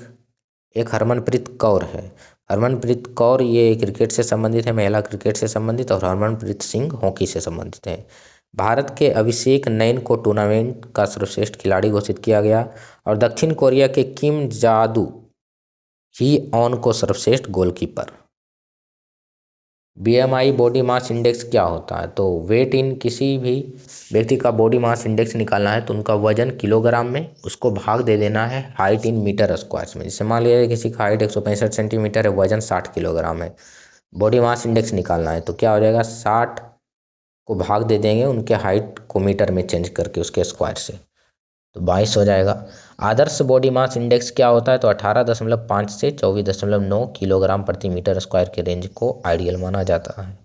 एक हरमनप्रीत कौर है। हरमनप्रीत कौर ये क्रिकेट से संबंधित है, महिला क्रिकेट से संबंधित, और हरमनप्रीत सिंह हॉकी से संबंधित है। भारत के अभिषेक नैन को टूर्नामेंट का सर्वश्रेष्ठ खिलाड़ी घोषित किया गया और दक्षिण कोरिया के किम जादू ही ऑन को सर्वश्रेष्ठ goalkeeper. BMI body mass index क्या होता है? तो वेट इन, किसी भी व्यक्ति का बॉडी मास इंडेक्स निकालना है तो उनका वजन किलोग्राम में, उसको भाग दे देना है हाइट इन मीटर स्क्वायर्स में। जैसे मान लीजिए किसी का हाइट 165 सेंटीमीटर है, वजन 60 किलोग्राम है, बॉडी मास इंडेक्स निकालना है तो क्या हो जाएगा, 60 को भाग दे देंगे उनके हाइट को मीटर में चेंज करके उसके स्क्वायर से, तो 22 हो जाएगा। आदर्श बॉडी मास इंडेक्स क्या होता है? तो 18.5 से 24.9 किलोग्राम प्रति मीटर स्क्वायर के रेंज को आइडियल माना जाता है।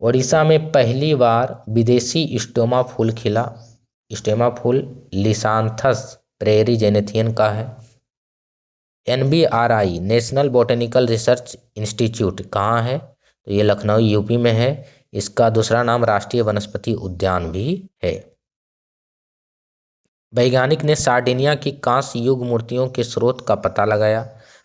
ओडिशा में पहली बार विदेशी स्टोमा फूल खिला। स्टोमा फूल लिसांथस प्रेरी जेनेथियन का है। NBRI national botanical research institute कहाँ है? तो ये लखनऊ यूपी में है। इसका दूसरा नाम राष्ट्रीय वनस्पति उद्यान भी है। वैज्ञानिक ने सार्डिनिया की कांस्य युग मूर्तियों के स्रोत का पता लगाया।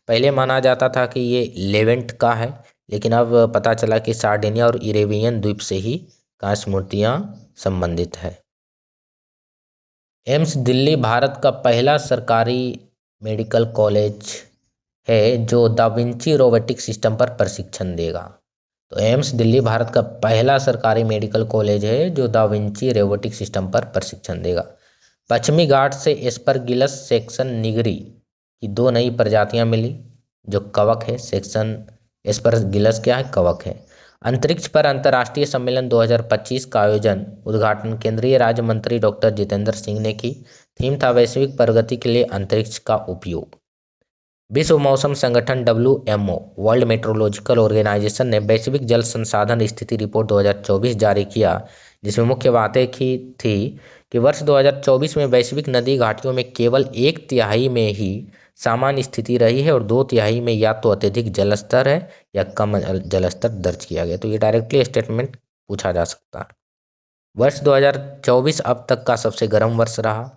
पहले माना जाता था कि ये लेवेंट का है, लेकिन अब पता चला कि सार्डिनिया और इरेबियन द्वीप से ही कांस्य मूर्तियां संबंधित है। एम्स दिल्ली भारत का पहला सरकारी मेडिकल कॉलेज है जो दा विंची रोबोटिक सिस्टम पर प्रशिक्षण देगा। तो एम्स दिल्ली भारत का पहला सरकारी मेडिकल कॉलेज है जो दा विंची रोबोटिक सिस्टम पर प्रशिक्षण देगा। पश्चिमी घाट से एस्परगिलस सेक्शन निगरी की 2 नई प्रजातियां मिली जो कवक है। सेक्शन एस्परगिलस क्या है? कवक है। अंतरिक्ष पर अंतर्राष्ट्रीय सम्मेलन 2025 का उद्घाटन केंद्रीय राज्य मंत्री डॉक्टर जितेंद्र सिंह ने की। थीम था वैश्विक प्रगति के लिए अंतरिक्ष का उपयोग। विश्व मौसम संगठन WMO वर्ल्ड मेट्रोलॉजिकल ऑर्गेनाइजेशन ने वैश्विक जल संसाधन स्थिति रिपोर्ट 2024 जारी किया, जिसमें मुख्य बातें थी कि वर्ष 2024 में वैश्विक नदी घाटियों में केवल 1/3 में ही सामान्य स्थिति रही है और 2/3 में या तो अत्यधिक जलस्तर है या कम जलस्तर दर्ज किया गया। तो ये डायरेक्टली स्टेटमेंट पूछा जा सकता है। वर्ष 2024 अब तक का सबसे गर्म वर्ष रहा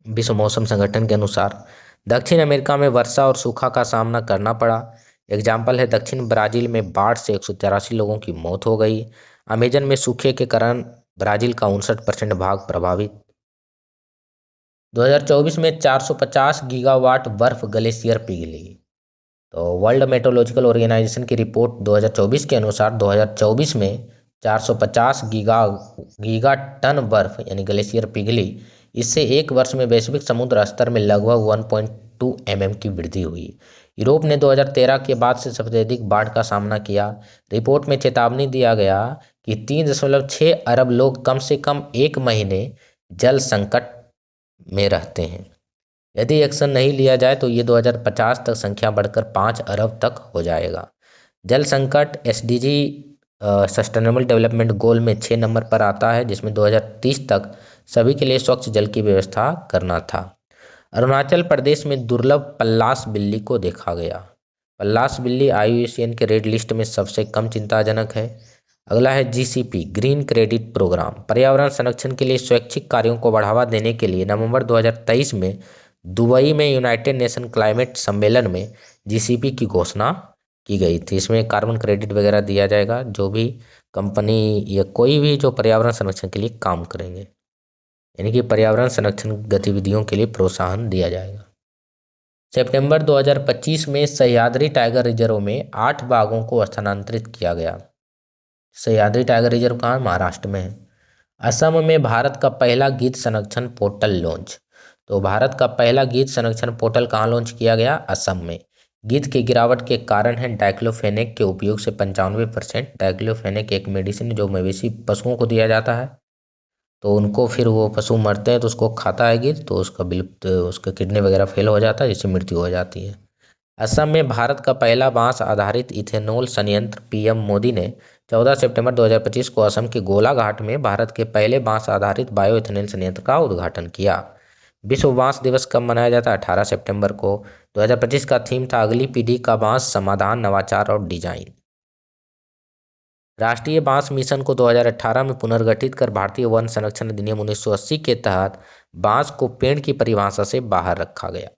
विश्व मौसम संगठन के अनुसार। दक्षिण अमेरिका में वर्षा और सूखा का सामना करना पड़ा। एग्जाम्पल है, दक्षिण ब्राजील में बाढ़ से 183 लोगों की मौत हो गई। अमेजन में सूखे के कारण ब्राजील का 59% भाग प्रभावित। 2024 में 450 गीगावाट बर्फ ग्लेशियर पिघली। तो वर्ल्ड मेट्रोलॉजिकल ऑर्गेनाइजेशन की रिपोर्ट 2024 के अनुसार 2024 में 450 गीगा टन बर्फ यानी ग्लेशियर पिघली। इससे एक वर्ष में वैश्विक समुद्र स्तर में लगभग 1.2 mm की वृद्धि हुई। यूरोप ने 2013 के बाद से सबसे अधिक बाढ़ का सामना किया। रिपोर्ट में चेतावनी दिया गया कि 3.6 अरब लोग कम से कम 1 महीने जल संकट में रहते हैं। यदि एक्शन नहीं लिया जाए तो ये 2050 तक संख्या बढ़कर 5 अरब तक हो जाएगा। जल संकट SDG सस्टेनेबल डेवलपमेंट गोल में 6 नंबर पर आता है, जिसमें 2030 तक सभी के लिए स्वच्छ जल की व्यवस्था करना था। अरुणाचल प्रदेश में दुर्लभ पल्लास बिल्ली को देखा गया। पल्लास बिल्ली IUCN के रेड लिस्ट में सबसे कम चिंताजनक है। अगला है GCP ग्रीन क्रेडिट प्रोग्राम। पर्यावरण संरक्षण के लिए स्वैच्छिक कार्यों को बढ़ावा देने के लिए नवंबर 2023 में दुबई में यूनाइटेड नेशन क्लाइमेट सम्मेलन में GCP की घोषणा की गई थी। इसमें कार्बन क्रेडिट वगैरह दिया जाएगा जो भी कंपनी या कोई भी जो पर्यावरण संरक्षण के लिए काम करेंगे, यानी कि पर्यावरण संरक्षण गतिविधियों के लिए प्रोत्साहन दिया जाएगा। सितंबर 2025 में सह्याद्री टाइगर रिजर्व में 8 बाघों को स्थानांतरित किया गया। सह्याद्री टाइगर रिजर्व कहाँ है? महाराष्ट्र में है। असम में भारत का पहला गिद्ध संरक्षण पोर्टल लॉन्च। तो भारत का पहला गिद्ध संरक्षण पोर्टल कहाँ लॉन्च किया गया? असम में। गिद्ध की गिरावट के कारण है डाइक्लोफेनेक के उपयोग से 95%। डाइक्लोफेनेक एक मेडिसिन जो मवेशी पशुओं को दिया जाता है, तो उनको फिर वो पशु मरते हैं तो उसको खाता है गिद्ध, तो उसका विलुप्त उसका किडनी वगैरह फेल हो जाता है, जिससे मृत्यु हो जाती है। असम में भारत का पहला बांस आधारित इथेनॉल संयंत्र। पीएम मोदी ने 14 सितंबर 2025 को असम के गोलाघाट में भारत के पहले बांस आधारित बायो इथेनॉल संयंत्र का उद्घाटन किया। विश्व बांस दिवस कब मनाया जाता है? 18 सितंबर को। 2025 का थीम था अगली पीढ़ी का बांस, समाधान, नवाचार और डिजाइन। राष्ट्रीय बांस मिशन को 2018 में पुनर्गठित कर भारतीय वन संरक्षण अधिनियम 1980 के तहत बांस को पेड़ की परिभाषा से बाहर रखा गया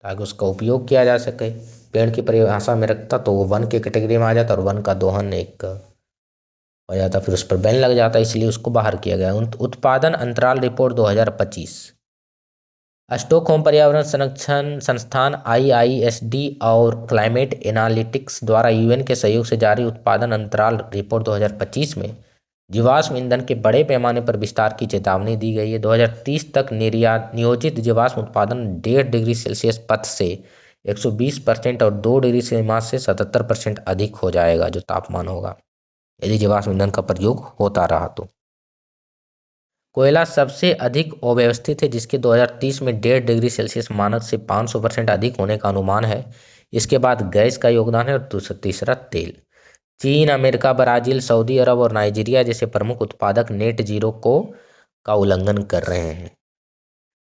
ताकि उसका उपयोग किया जा सके। पेड़ की परिभाषा में रखता तो वो वन के कैटेगरी में आ जाता और वन का दोहन एक हो जाता, फिर उस पर बैन लग जाता, इसलिए उसको बाहर किया गया। उत्पादन अंतराल रिपोर्ट 2025। स्टॉकहोम पर्यावरण संरक्षण संस्थान IISD और क्लाइमेट एनालिटिक्स द्वारा यूएन के सहयोग से जारी उत्पादन अंतराल रिपोर्ट 2025 में जीवाश्म ईंधन के बड़े पैमाने पर विस्तार की चेतावनी दी गई है। 2030 तक नियोजित जीवाश्म उत्पादन 1.5 डिग्री सेल्सियस पथ से 120% और 2 डिग्री सेल्सियस से 77% अधिक हो जाएगा जो तापमान होगा यदि जीवाश्म ईंधन का प्रयोग होता रहा तो। कोयला सबसे अधिक अव्यवस्थित है जिसके 2030 में 1.5 डिग्री सेल्सियस मानक से 500% अधिक होने का अनुमान है। इसके बाद गैस का योगदान है और तीसरा तेल। चीन, अमेरिका, ब्राजील, सऊदी अरब और नाइजीरिया जैसे प्रमुख उत्पादक नेट जीरो का उल्लंघन कर रहे हैं।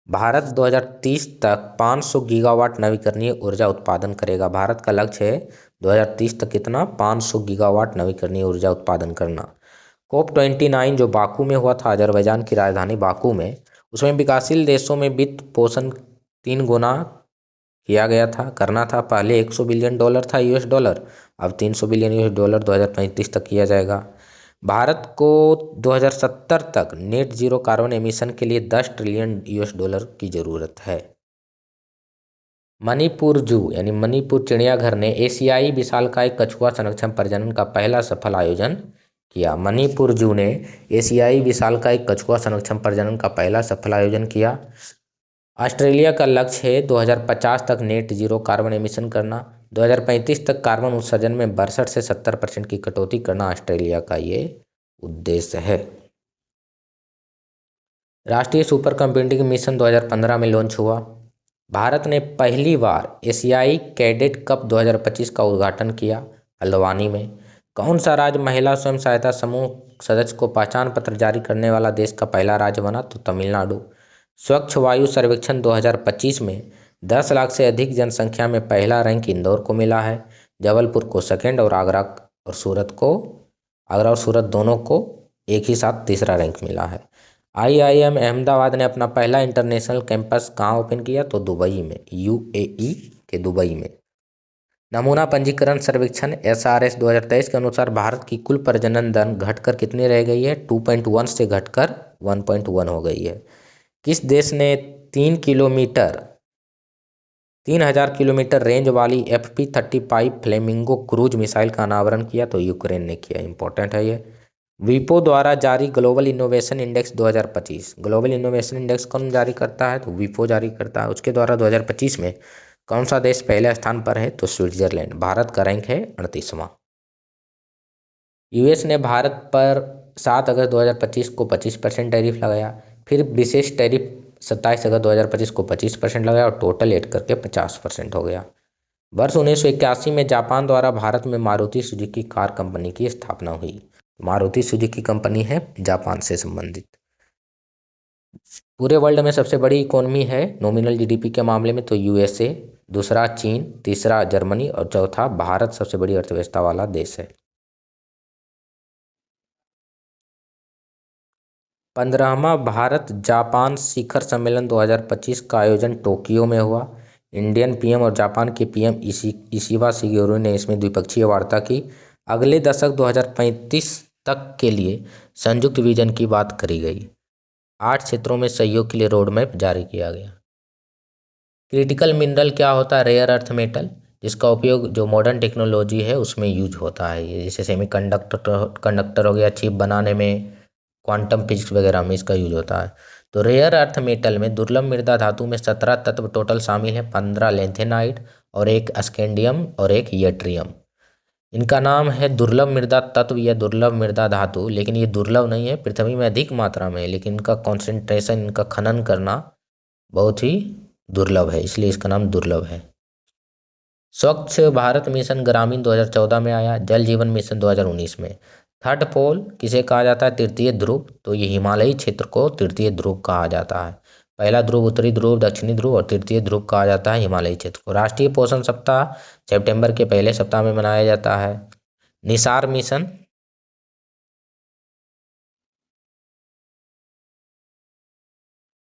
भारत 2030 तक 500 गीगावाट नवीकरणीय ऊर्जा उत्पादन करेगा। भारत का लक्ष्य है 2030 तक कितना? 500 गीगावाट नवीकरणीय ऊर्जा उत्पादन करना। COP29 जो बाकू में हुआ था, अजरबैजान की राजधानी बाकू में, उसमें विकासशील देशों में वित्त पोषण 3 गुना किया गया था, करना था। पहले $100 बिलियन था US डॉलर, अब $300 बिलियन US 2035 तक किया जाएगा। भारत को 2070 तक नेट जीरो कार्बन एमिशन के लिए $10 ट्रिलियन US की जरूरत है। मणिपुर जू यानी मणिपुर चिड़ियाघर ने एशियाई विशालकाय कछुआ संरक्षण प्रजनन का पहला सफल आयोजन किया। मणिपुर जू ने एशियाई विशालकाय कछुआ संरक्षण प्रजनन का पहला सफल आयोजन किया। ऑस्ट्रेलिया का लक्ष्य है 2050 तक नेट जीरो कार्बन एमिशन करना। 2035 तक कार्बन उत्सर्जन में 62 से 70% की कटौती करना ऑस्ट्रेलिया का ये उद्देश्य है। राष्ट्रीय सुपर कंप्यूटिंग मिशन 2015 में लॉन्च हुआ। भारत ने पहली बार एशियाई कैडेट कप 2025 का उद्घाटन किया हल्द्वानी में। कौन सा राज्य महिला स्वयं सहायता समूह सदस्य को पहचान पत्र जारी करने वाला देश का पहला राज्य बना? तो तमिलनाडु। स्वच्छ वायु सर्वेक्षण 2025 में 10 लाख से अधिक जनसंख्या में पहला रैंक इंदौर को मिला है, जबलपुर को सेकंड और आगरा और सूरत दोनों को एक ही साथ तीसरा रैंक मिला है। IIM अहमदाबाद ने अपना पहला इंटरनेशनल कैंपस कहाँ ओपन किया? तो दुबई में, UAE के दुबई में। नमूना पंजीकरण सर्वेक्षण SRS 2023 के अनुसार भारत की कुल प्रजनन दर घटकर कितनी रह गई है? 2.1 से घटकर 1.1 हो गई है। किस देश ने 3000 किलोमीटर रेंज वाली FP-35 फ्लेमिंगो क्रूज मिसाइल का अनावरण किया? तो यूक्रेन ने किया। इंपॉर्टेंट है ये। विपो द्वारा जारी global innovation index 2025। Global innovation index कौन जारी करता है? तो विपो जारी करता है। उसके द्वारा 2025 में कौन सा देश पहले स्थान पर है? तो स्विट्जरलैंड। भारत का रैंक है 38वां। US ने भारत पर 7 अगस्त 2025 को 25% टैरिफ लगाया। फिर विशेष टैरिफ 27 अगस्त 2025 को 25% लगाया और टोटल ऐड करके 50% हो गया। वर्ष 1981 में जापान द्वारा भारत में मारुति सुजुकी कार कंपनी की स्थापना हुई। मारुति सुजुकी कंपनी है जापान से संबंधित। पूरे वर्ल्ड में सबसे बड़ी इकोनॉमी है नॉमिनल GDP के मामले में तो USA, दूसरा चीन, तीसरा जर्मनी और चौथा भारत सबसे बड़ी अर्थव्यवस्था वाला देश है। 15वां भारत जापान शिखर सम्मेलन 2025 का आयोजन टोक्यो में हुआ। इंडियन PM और जापान के PM इशिवा शिगेरू ने इसमें द्विपक्षीय वार्ता की। अगले दशक 2035 तक के लिए संयुक्त विजन की बात करी गई। 8 क्षेत्रों में सहयोग के लिए रोड मैप जारी किया गया। क्रिटिकल मिनरल क्या होता है? रेयर अर्थ मेटल, जिसका उपयोग जो मॉडर्न टेक्नोलॉजी है उसमें यूज होता है। ये जैसे सेमी कंडक्टर हो गया, चिप बनाने में, क्वांटम फिजिक्स वगैरह में इसका यूज होता है। तो रेयर अर्थ मेटल में दुर्लभ मृदा धातु में 17 तत्व टोटल शामिल है, 15 लेंथेनाइट और एक स्कैंडियम और एक यट्रियम। इनका नाम है दुर्लभ मृदा तत्व या दुर्लभ मृदा धातु, लेकिन ये दुर्लभ नहीं है, पृथ्वी में अधिक मात्रा में है, लेकिन इनका कॉन्सेंट्रेशन, इनका खनन करना बहुत ही दुर्लभ है, इसलिए इसका नाम दुर्लभ है। स्वच्छ भारत मिशन ग्रामीण 2014 में आया, जल जीवन मिशन 2019 में। थर्ड पोल किसे कहा जाता है? तृतीय ध्रुव। तो ये हिमालयी क्षेत्र को तृतीय ध्रुव कहा जाता है। पहला ध्रुव उत्तरी ध्रुव, दक्षिणी ध्रुव, और तृतीय ध्रुव कहा जाता है हिमालयी क्षेत्र को। राष्ट्रीय पोषण सप्ताह सितंबर के पहले सप्ताह में मनाया जाता है। निसार मिशन,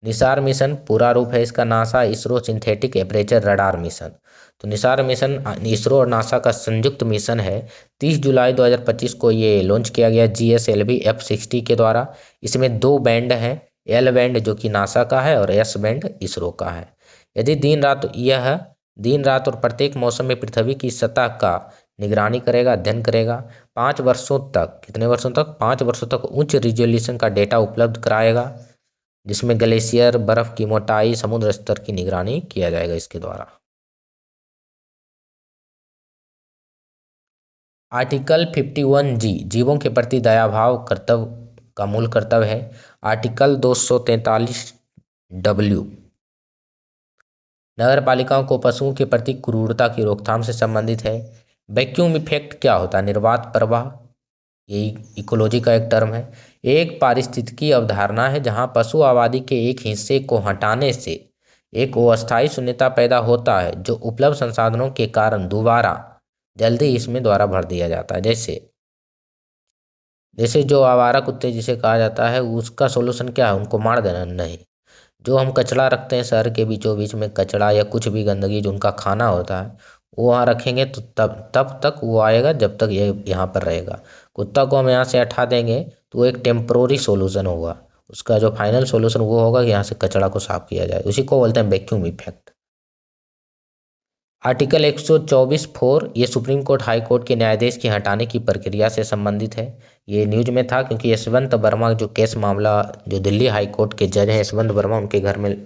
निसार मिशन पूरा रूप है इसका NASA ISRO synthetic aperture radar mission. तो निसार मिशन इसरो और नासा का संयुक्त मिशन है। 30 जुलाई 2025 को ये लॉन्च किया गया GSLV F60 के द्वारा। इसमें दो बैंड हैं, एल बैंड जो कि नासा का है और एस बैंड इसरो का है। यदि दिन रात और प्रत्येक मौसम में पृथ्वी की सतह का निगरानी करेगा, अध्ययन करेगा। 5 वर्षों तक, कितने वर्षों तक? 5 वर्षों तक उच्च रिजोल्यूशन का डेटा उपलब्ध कराएगा, जिसमें ग्लेशियर, बर्फ की मोटाई, समुद्र स्तर की निगरानी किया जाएगा इसके द्वारा। आर्टिकल 51G जीवों के प्रति दयाभाव कर्तव्य का मूल कर्तव्य है। आर्टिकल 243W नगर पालिकाओं को पशुओं के प्रति क्रूरता की रोकथाम से संबंधित है। वैक्यूम इफेक्ट क्या होता है? निर्वात प्रवाह, ये इकोलॉजी का एक टर्म है। एक पारिस्थितिकी अवधारणा है जहां पशु आबादी के एक हिस्से को हटाने से एक अस्थायी शून्यता पैदा होता है जो उपलब्ध संसाधनों के कारण दोबारा जल्दी इसमें द्वारा भर दिया जाता है। जैसे जैसे जो आवारा कुत्ते जिसे कहा जाता है, उसका सोल्यूशन क्या है? उनको मार देना? नहीं। जो हम कचरा रखते हैं शहर के बीचों बीच में, कचरा या कुछ भी गंदगी जो उनका खाना होता है, वो वहाँ रखेंगे तो तब तक वो आएगा जब तक ये यहाँ पर रहेगा। कुत्ता को हम यहाँ से हटा देंगे तो वो एक टेम्प्रोरी सोल्यूशन होगा। उसका जो फाइनल सोल्यूशन वो होगा कि यहाँ से कचरा को साफ किया जाए। उसी को बोलते हैं वैक्यूम इफेक्ट। आर्टिकल 124(4) ये सुप्रीम कोर्ट हाई कोर्ट के न्यायाधीश की हटाने की प्रक्रिया से संबंधित है। ये न्यूज में था क्योंकि यशवंत वर्मा जो केस मामला, जो दिल्ली हाई कोर्ट के जज हैं यशवंत वर्मा, उनके घर में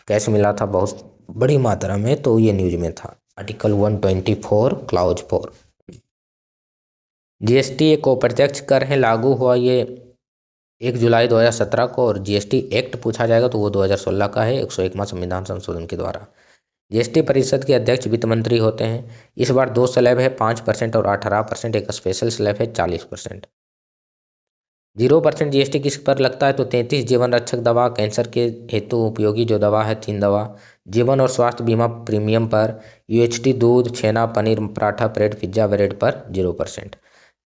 कैश मिला था बहुत बड़ी मात्रा में, तो ये न्यूज में था। Article 124 clause 4। GST एक अप्रत्यक्ष कर है, लागू हुआ ये 1 जुलाई 2017 को, और GST एक्ट पूछा जाएगा तो वो 2016 का है, 101वां संविधान संशोधन के द्वारा। GST परिषद के अध्यक्ष वित्त मंत्री होते हैं। इस बार दो स्लैब है, 5% और 18%। एक स्पेशल स्लैब है 40%। 0% GST किस पर लगता है? तो 33 जीवन रक्षक दवा, कैंसर के हेतु उपयोगी जो दवा है 3 दवा, जीवन और स्वास्थ्य बीमा प्रीमियम पर, UHT दूध, छेना, paneer, paratha, bread, pizza, bread पर 0%।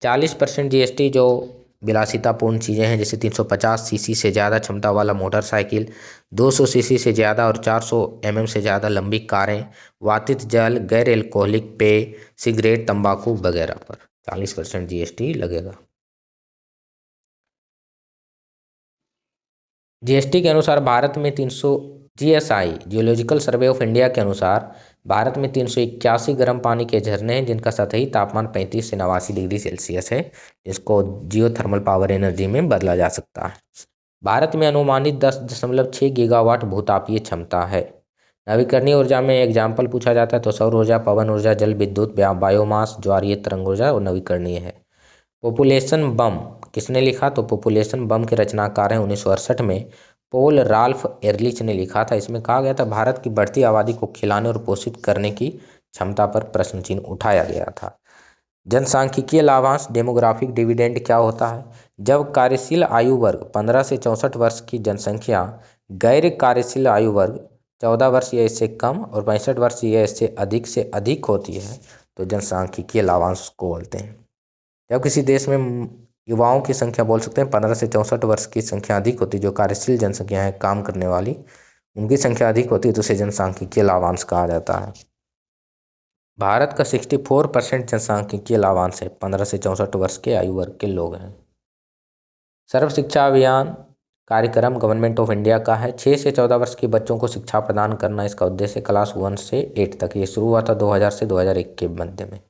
40% GST जो विलासितापूर्ण चीज़ें हैं, जैसे 350 cc से ज़्यादा क्षमता वाला मोटरसाइकिल, 200 cc से ज़्यादा और 400 mm से ज़्यादा लंबी कारें, वातित जल, गैर एल्कोहलिक पेय, सिगरेट, तंबाकू वगैरह पर 40% GST लगेगा। GST के अनुसार भारत में 300 GSI geological survey of India के अनुसार भारत में 381 गर्म पानी के झरने हैं जिनका सतही तापमान 35 से 89 डिग्री सेल्सियस है, जिसको जियो थर्मल पावर एनर्जी में बदला जा सकता है। भारत में अनुमानित 10.6 गीगावाट भूतापीय क्षमता है। नवीकरणीय ऊर्जा में एग्जाम्पल पूछा जाता है तो सौर ऊर्जा, पवन ऊर्जा, जल विद्युत, बायोमास, ज्वारीय तरंग ऊर्जा और नवीकरणीय है। पॉपुलेशन बम किसने लिखा? तो पॉपुलेशन बम के रचनाकार हैं 1968 में पॉल राल्फ एरलिच ने लिखा था। इसमें कहा गया था भारत की बढ़ती आबादी को खिलाने और पोषित करने की क्षमता पर प्रश्न चिन्ह उठाया गया था। जनसांख्यिकीय लाभांश डेमोग्राफिक डिविडेंड क्या होता है? जब कार्यशील आयु वर्ग 15 से 64 वर्ष की जनसंख्या गैर कार्यशील आयु वर्ग 14 वर्ष या इससे कम और 65 वर्ष या इससे अधिक होती है तो जनसांख्यिकीय लाभांश को बोलते हैं। जब किसी देश में युवाओं की संख्या, बोल सकते हैं 15 से 64 वर्ष की संख्या अधिक होती है, जो कार्यशील जनसंख्या है काम करने वाली, उनकी संख्या अधिक होती है तो उसे जनसांख्यिकीय लाभांश कहा जाता है। भारत का 64% जनसांख्यिकीय लाभांश है, 15 से 64 वर्ष के आयु वर्ग के लोग हैं। सर्व शिक्षा अभियान कार्यक्रम गवर्नमेंट ऑफ इंडिया का है। 6 से 14 वर्ष के बच्चों को शिक्षा प्रदान करना इसका उद्देश्य, क्लास 1 से 8 तक। ये शुरू हुआ था 2000 से 2001 के मध्य में।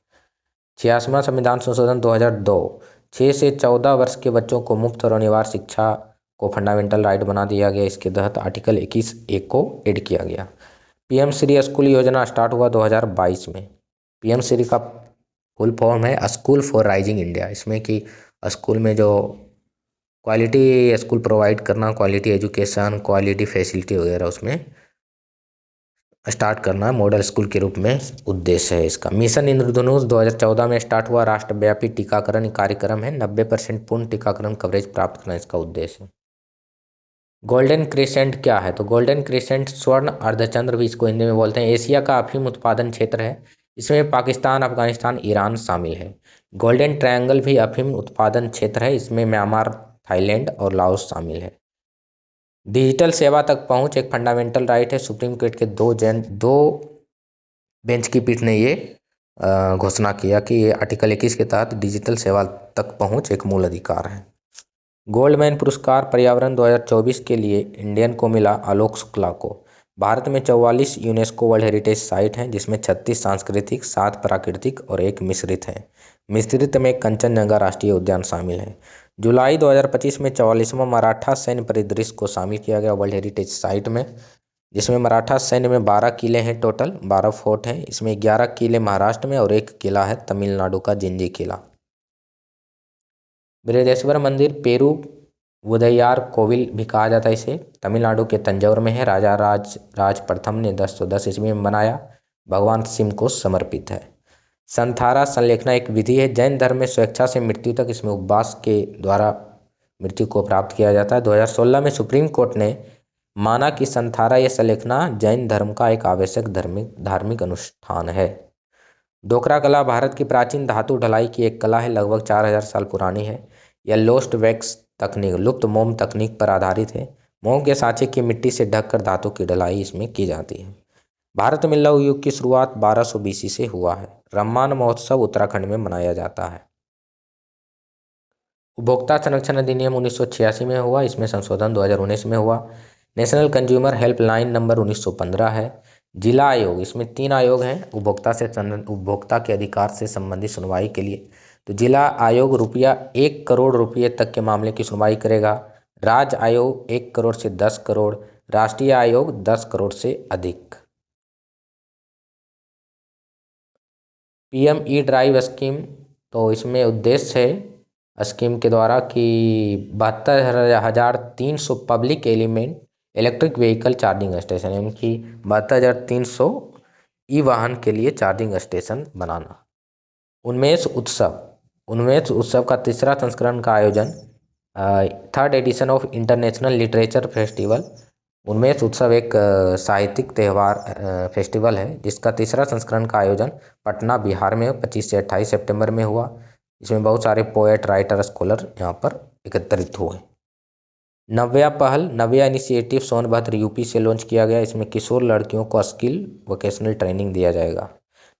86वां संविधान संशोधन 2002 6 से 14 वर्ष के बच्चों को मुफ्त और अनिवार्य शिक्षा को फंडामेंटल राइट बना दिया गया। इसके तहत आर्टिकल 21(1) को ऐड किया गया। PM श्री स्कूल योजना स्टार्ट हुआ 2022 में। PM श्री का फुल फॉर्म है स्कूल फॉर राइजिंग इंडिया। इसमें कि स्कूल में जो क्वालिटी स्कूल प्रोवाइड करना, क्वालिटी एजुकेशन, क्वालिटी फैसिलिटी वगैरह उसमें स्टार्ट करना मॉडल स्कूल के रूप में उद्देश्य है इसका। मिशन इंद्रधनुष 2014 में स्टार्ट हुआ राष्ट्रव्यापी टीकाकरण कार्यक्रम है। 90% पूर्ण टीकाकरण कवरेज प्राप्त करना इसका उद्देश्य है। गोल्डन क्रिसेंट क्या है? तो गोल्डन क्रिसेंट स्वर्ण अर्धचंद्र भी इसको हिंदी में बोलते हैं, एशिया का अफीम उत्पादन क्षेत्र है। इसमें पाकिस्तान, अफगानिस्तान, ईरान शामिल है। गोल्डन ट्रायंगल भी अफीम उत्पादन क्षेत्र है, इसमें म्यांमार, थाईलैंड और लाओस शामिल है। डिजिटल सेवा तक पहुंच एक फंडामेंटल राइट है। सुप्रीम कोर्ट के दो बेंच की पीठ ने ये घोषणा किया कि ये आर्टिकल 21 के तहत डिजिटल सेवा तक पहुंच एक मूल अधिकार है। गोल्डमैन पुरस्कार पर्यावरण 2024 के लिए इंडियन को मिला आलोक शुक्ला को। भारत में 44 यूनेस्को वर्ल्ड हेरिटेज साइट हैं, जिसमें 36 सांस्कृतिक, 7 प्राकृतिक और 1 मिश्रित है। मिश्रित में कंचनजंगा राष्ट्रीय उद्यान शामिल है। जुलाई 2025 में 44वां मराठा सैन्य परिदृश्य को शामिल किया गया वर्ल्ड हेरिटेज साइट में, जिसमें मराठा सैन्य में 12 किले हैं, टोटल 12 फोर्ट हैं। इसमें 11 किले महाराष्ट्र में और 1 किला है तमिलनाडु का जिंजी किला। बृहदेश्वर मंदिर पेरू वुदैयार कोविल भी कहा जाता है इसे, तमिलनाडु के तंजौर में है। राजा राज प्रथम ने 1010 ईस्वी में बनाया, भगवान शिव को समर्पित है। संथारा संलेखना एक विधि है। जैन धर्म में स्वेच्छा से मृत्यु तक इसमें उपवास के द्वारा मृत्यु को प्राप्त किया जाता है। 2016 में सुप्रीम कोर्ट ने माना कि संथारा या संलेखना जैन धर्म का एक आवश्यक धार्मिक अनुष्ठान है। डोकरा कला भारत की प्राचीन धातु ढलाई की एक कला है, लगभग 4000 साल पुरानी है। यह लोस्ट वैक्स तकनीक, लुप्त मोम तकनीक पर आधारित है। मोम के सांचे की मिट्टी से ढककर धातु की ढलाई इसमें की जाती है। भारत में लौह युग की शुरुआत 1200 BC से हुआ है। रम्मान महोत्सव उत्तराखंड में मनाया जाता है। उपभोक्ता संरक्षण अधिनियम 1986 में हुआ, इसमें संशोधन 2019 में हुआ। नेशनल कंज्यूमर हेल्पलाइन नंबर 1915 है। जिला आयोग, इसमें 3 आयोग हैं उपभोक्ता के अधिकार से संबंधित सुनवाई के लिए। तो जिला आयोग ₹1 करोड़ तक के मामले की सुनवाई करेगा। राज्य आयोग 1 करोड़ से 10 करोड़, राष्ट्रीय आयोग 10 करोड़ से अधिक। PM ई-ड्राइव स्कीम, तो इसमें उद्देश्य है स्कीम के द्वारा कि 72,300 public element electric vehicle charging station, यानी कि 72,300 ई वाहन के लिए चार्जिंग स्टेशन बनाना। उन्मेष उत्सव का 3रा संस्करण का आयोजन, 3rd edition of international literature festival. Unmesh Utsav एक साहित्यिक त्यौहार फेस्टिवल है, जिसका 3रा संस्करण का आयोजन पटना बिहार में 25 से 28 सितंबर में हुआ। इसमें बहुत सारे पोएट, राइटर, स्कॉलर यहाँ पर एकत्रित हुए। नव्या इनिशिएटिव सोनभद्र यूपी से लॉन्च किया गया। इसमें किशोर लड़कियों को स्किल वोकेशनल ट्रेनिंग दिया जाएगा।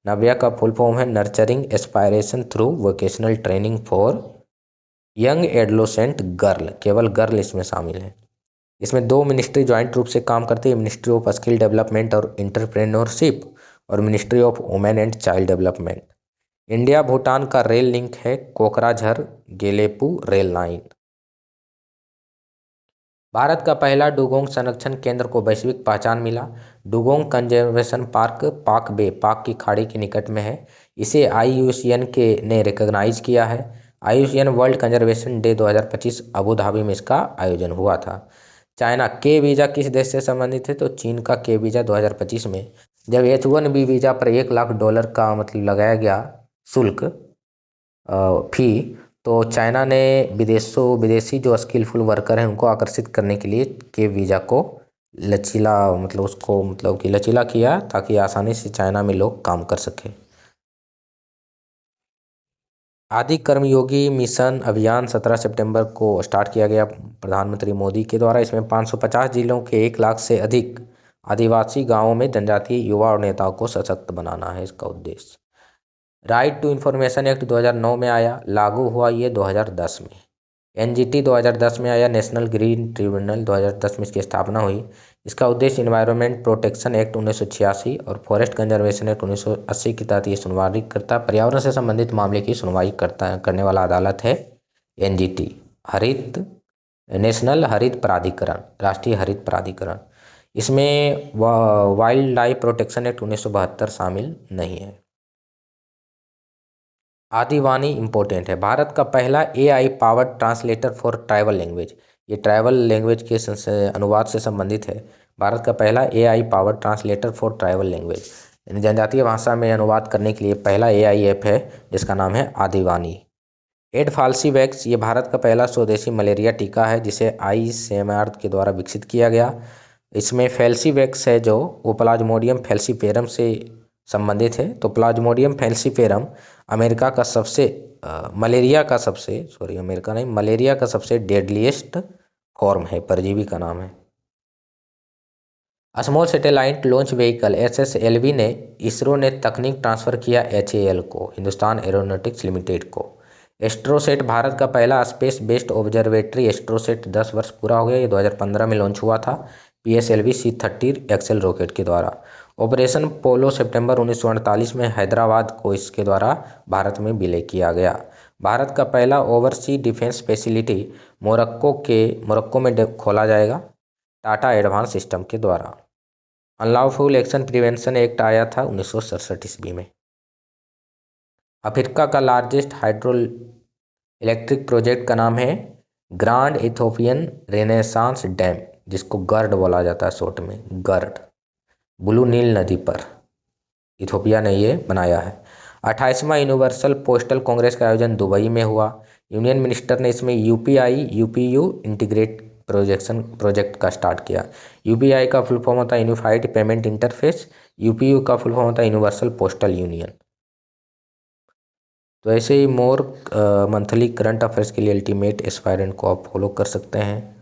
नव्या का फुल फॉर्म है nurturing aspiration through vocational training for young adolescent girl, केवल गर्ल इसमें शामिल है। इसमें 2 मिनिस्ट्री ज्वाइंट रूप से काम करती है, मिनिस्ट्री ऑफ स्किल डेवलपमेंट और इंटरप्रेन्योरशिप और ministry of women and child development. India Bhutan का रेल लिंक है कोकराझार गेलेपू रेल लाइन। भारत का पहला डुगोंग संरक्षण केंद्र को वैश्विक पहचान मिला। डुगोंग कंजर्वेशन पार्क पाक बे, पाक की खाड़ी के निकट में है। इसे IUCN ने रिकॉग्नाइज किया है। IUCN world conservation day 2025 Abu Dhabi में इसका आयोजन हुआ था। चाइना के वीज़ा किस देश से संबंधित है? तो चीन का के वीज़ा 2025 में जब H1B वीज़ा पर $1 लाख का मतलब लगाया गया शुल्क फी, तो चाइना ने विदेशी जो स्किलफुल वर्कर हैं उनको आकर्षित करने के लिए के वीज़ा को लचीला लचीला किया, ताकि आसानी से चाइना में लोग काम कर सके। आदि कर्मयोगी मिशन अभियान 17 सितंबर को स्टार्ट किया गया प्रधानमंत्री मोदी के द्वारा। इसमें 550 जिलों के 1 लाख से अधिक आदिवासी गांवों में जनजातीय युवा और नेताओं को सशक्त बनाना है इसका उद्देश्य। राइट टू इन्फॉर्मेशन एक्ट 2009 में आया, लागू हुआ ये 2010 में। NGT 2010 में आया, नेशनल ग्रीन ट्रिब्यूनल 2010 में इसकी स्थापना हुई। इसका उद्देश्य इन्वायरमेंट प्रोटेक्शन एक्ट 1986 और फॉरेस्ट कंजर्वेशन एक्ट 1980 के तहत ये सुनवाई करता, पर्यावरण से संबंधित मामले की सुनवाई करने वाला अदालत है NGT। नेशनल हरित प्राधिकरण, राष्ट्रीय हरित प्राधिकरण। इसमें वाइल्ड लाइफ प्रोटेक्शन एक्ट 1972 शामिल नहीं है। आदिवाणी इम्पोर्टेंट है। भारत का पहला AI powered translator for tribal language, ये ट्राइबल लैंग्वेज के अनुवाद से संबंधित है। भारत का पहला AI power translator for tribal language, यानी जनजातीय भाषा में अनुवाद करने के लिए पहला एआई ऐप है जिसका नाम है आदिवानी। एडफ्लासीवैक्स ये भारत का पहला स्वदेशी मलेरिया टीका है जिसे आईसीएमआर के द्वारा विकसित किया गया। इसमें फैल्सीवैक्स है जो वो प्लाज्मोडियम फैल्सीफेरम से संबंधित है। तो प्लाज्मोडियम फैल्सीफेरम अमेरिका का सबसे मलेरिया का सबसे डेडलीस्ट फॉर्म है, परजीवी का नाम है। Small satellite launch vehicle SSLV ने इसरो ने तकनीक ट्रांसफ़र किया HAL को, हिंदुस्तान एरोनॉटिक्स लिमिटेड को। एस्ट्रोसेट भारत का पहला स्पेस बेस्ड ऑब्जर्वेटरी। एस्ट्रोसेट 10 वर्ष पूरा हो गया, ये 2015 में लॉन्च हुआ था PSLV C30 एक्सेल रॉकेट के द्वारा। ऑपरेशन पोलो सितंबर 1948 में हैदराबाद को इसके द्वारा भारत में विलय किया गया। भारत का पहला ओवरसी डिफेंस फैसिलिटी मोरक्को में खोला जाएगा टाटा एडवांस सिस्टम के द्वारा। अनलॉफुल एक्शन प्रिवेंशन एक्ट आया था 1967 ईस्वी में। अफ्रीका का लार्जेस्ट हाइड्रो इलेक्ट्रिक प्रोजेक्ट का नाम है ग्रांड इथोपियन रेनेसांस डैम, जिसको गर्ड बोला जाता है शॉर्ट में, गर्ड। ब्लू नील नदी पर इथोपिया ने ये बनाया है। 28वां यूनिवर्सल पोस्टल कांग्रेस का आयोजन दुबई में हुआ। यूनियन मिनिस्टर ने इसमें UPU इंटीग्रेट प्रोजेक्ट का स्टार्ट किया। UPI का फुल फॉर्म होता है यूनिफाइड पेमेंट इंटरफेस। UPU का फुल फॉर्म होता है यूनिवर्सल पोस्टल यूनियन। तो ऐसे ही मोर मंथली करंट अफेयर्स के लिए अल्टीमेट एस्पायरेंट को आप फॉलो कर सकते हैं।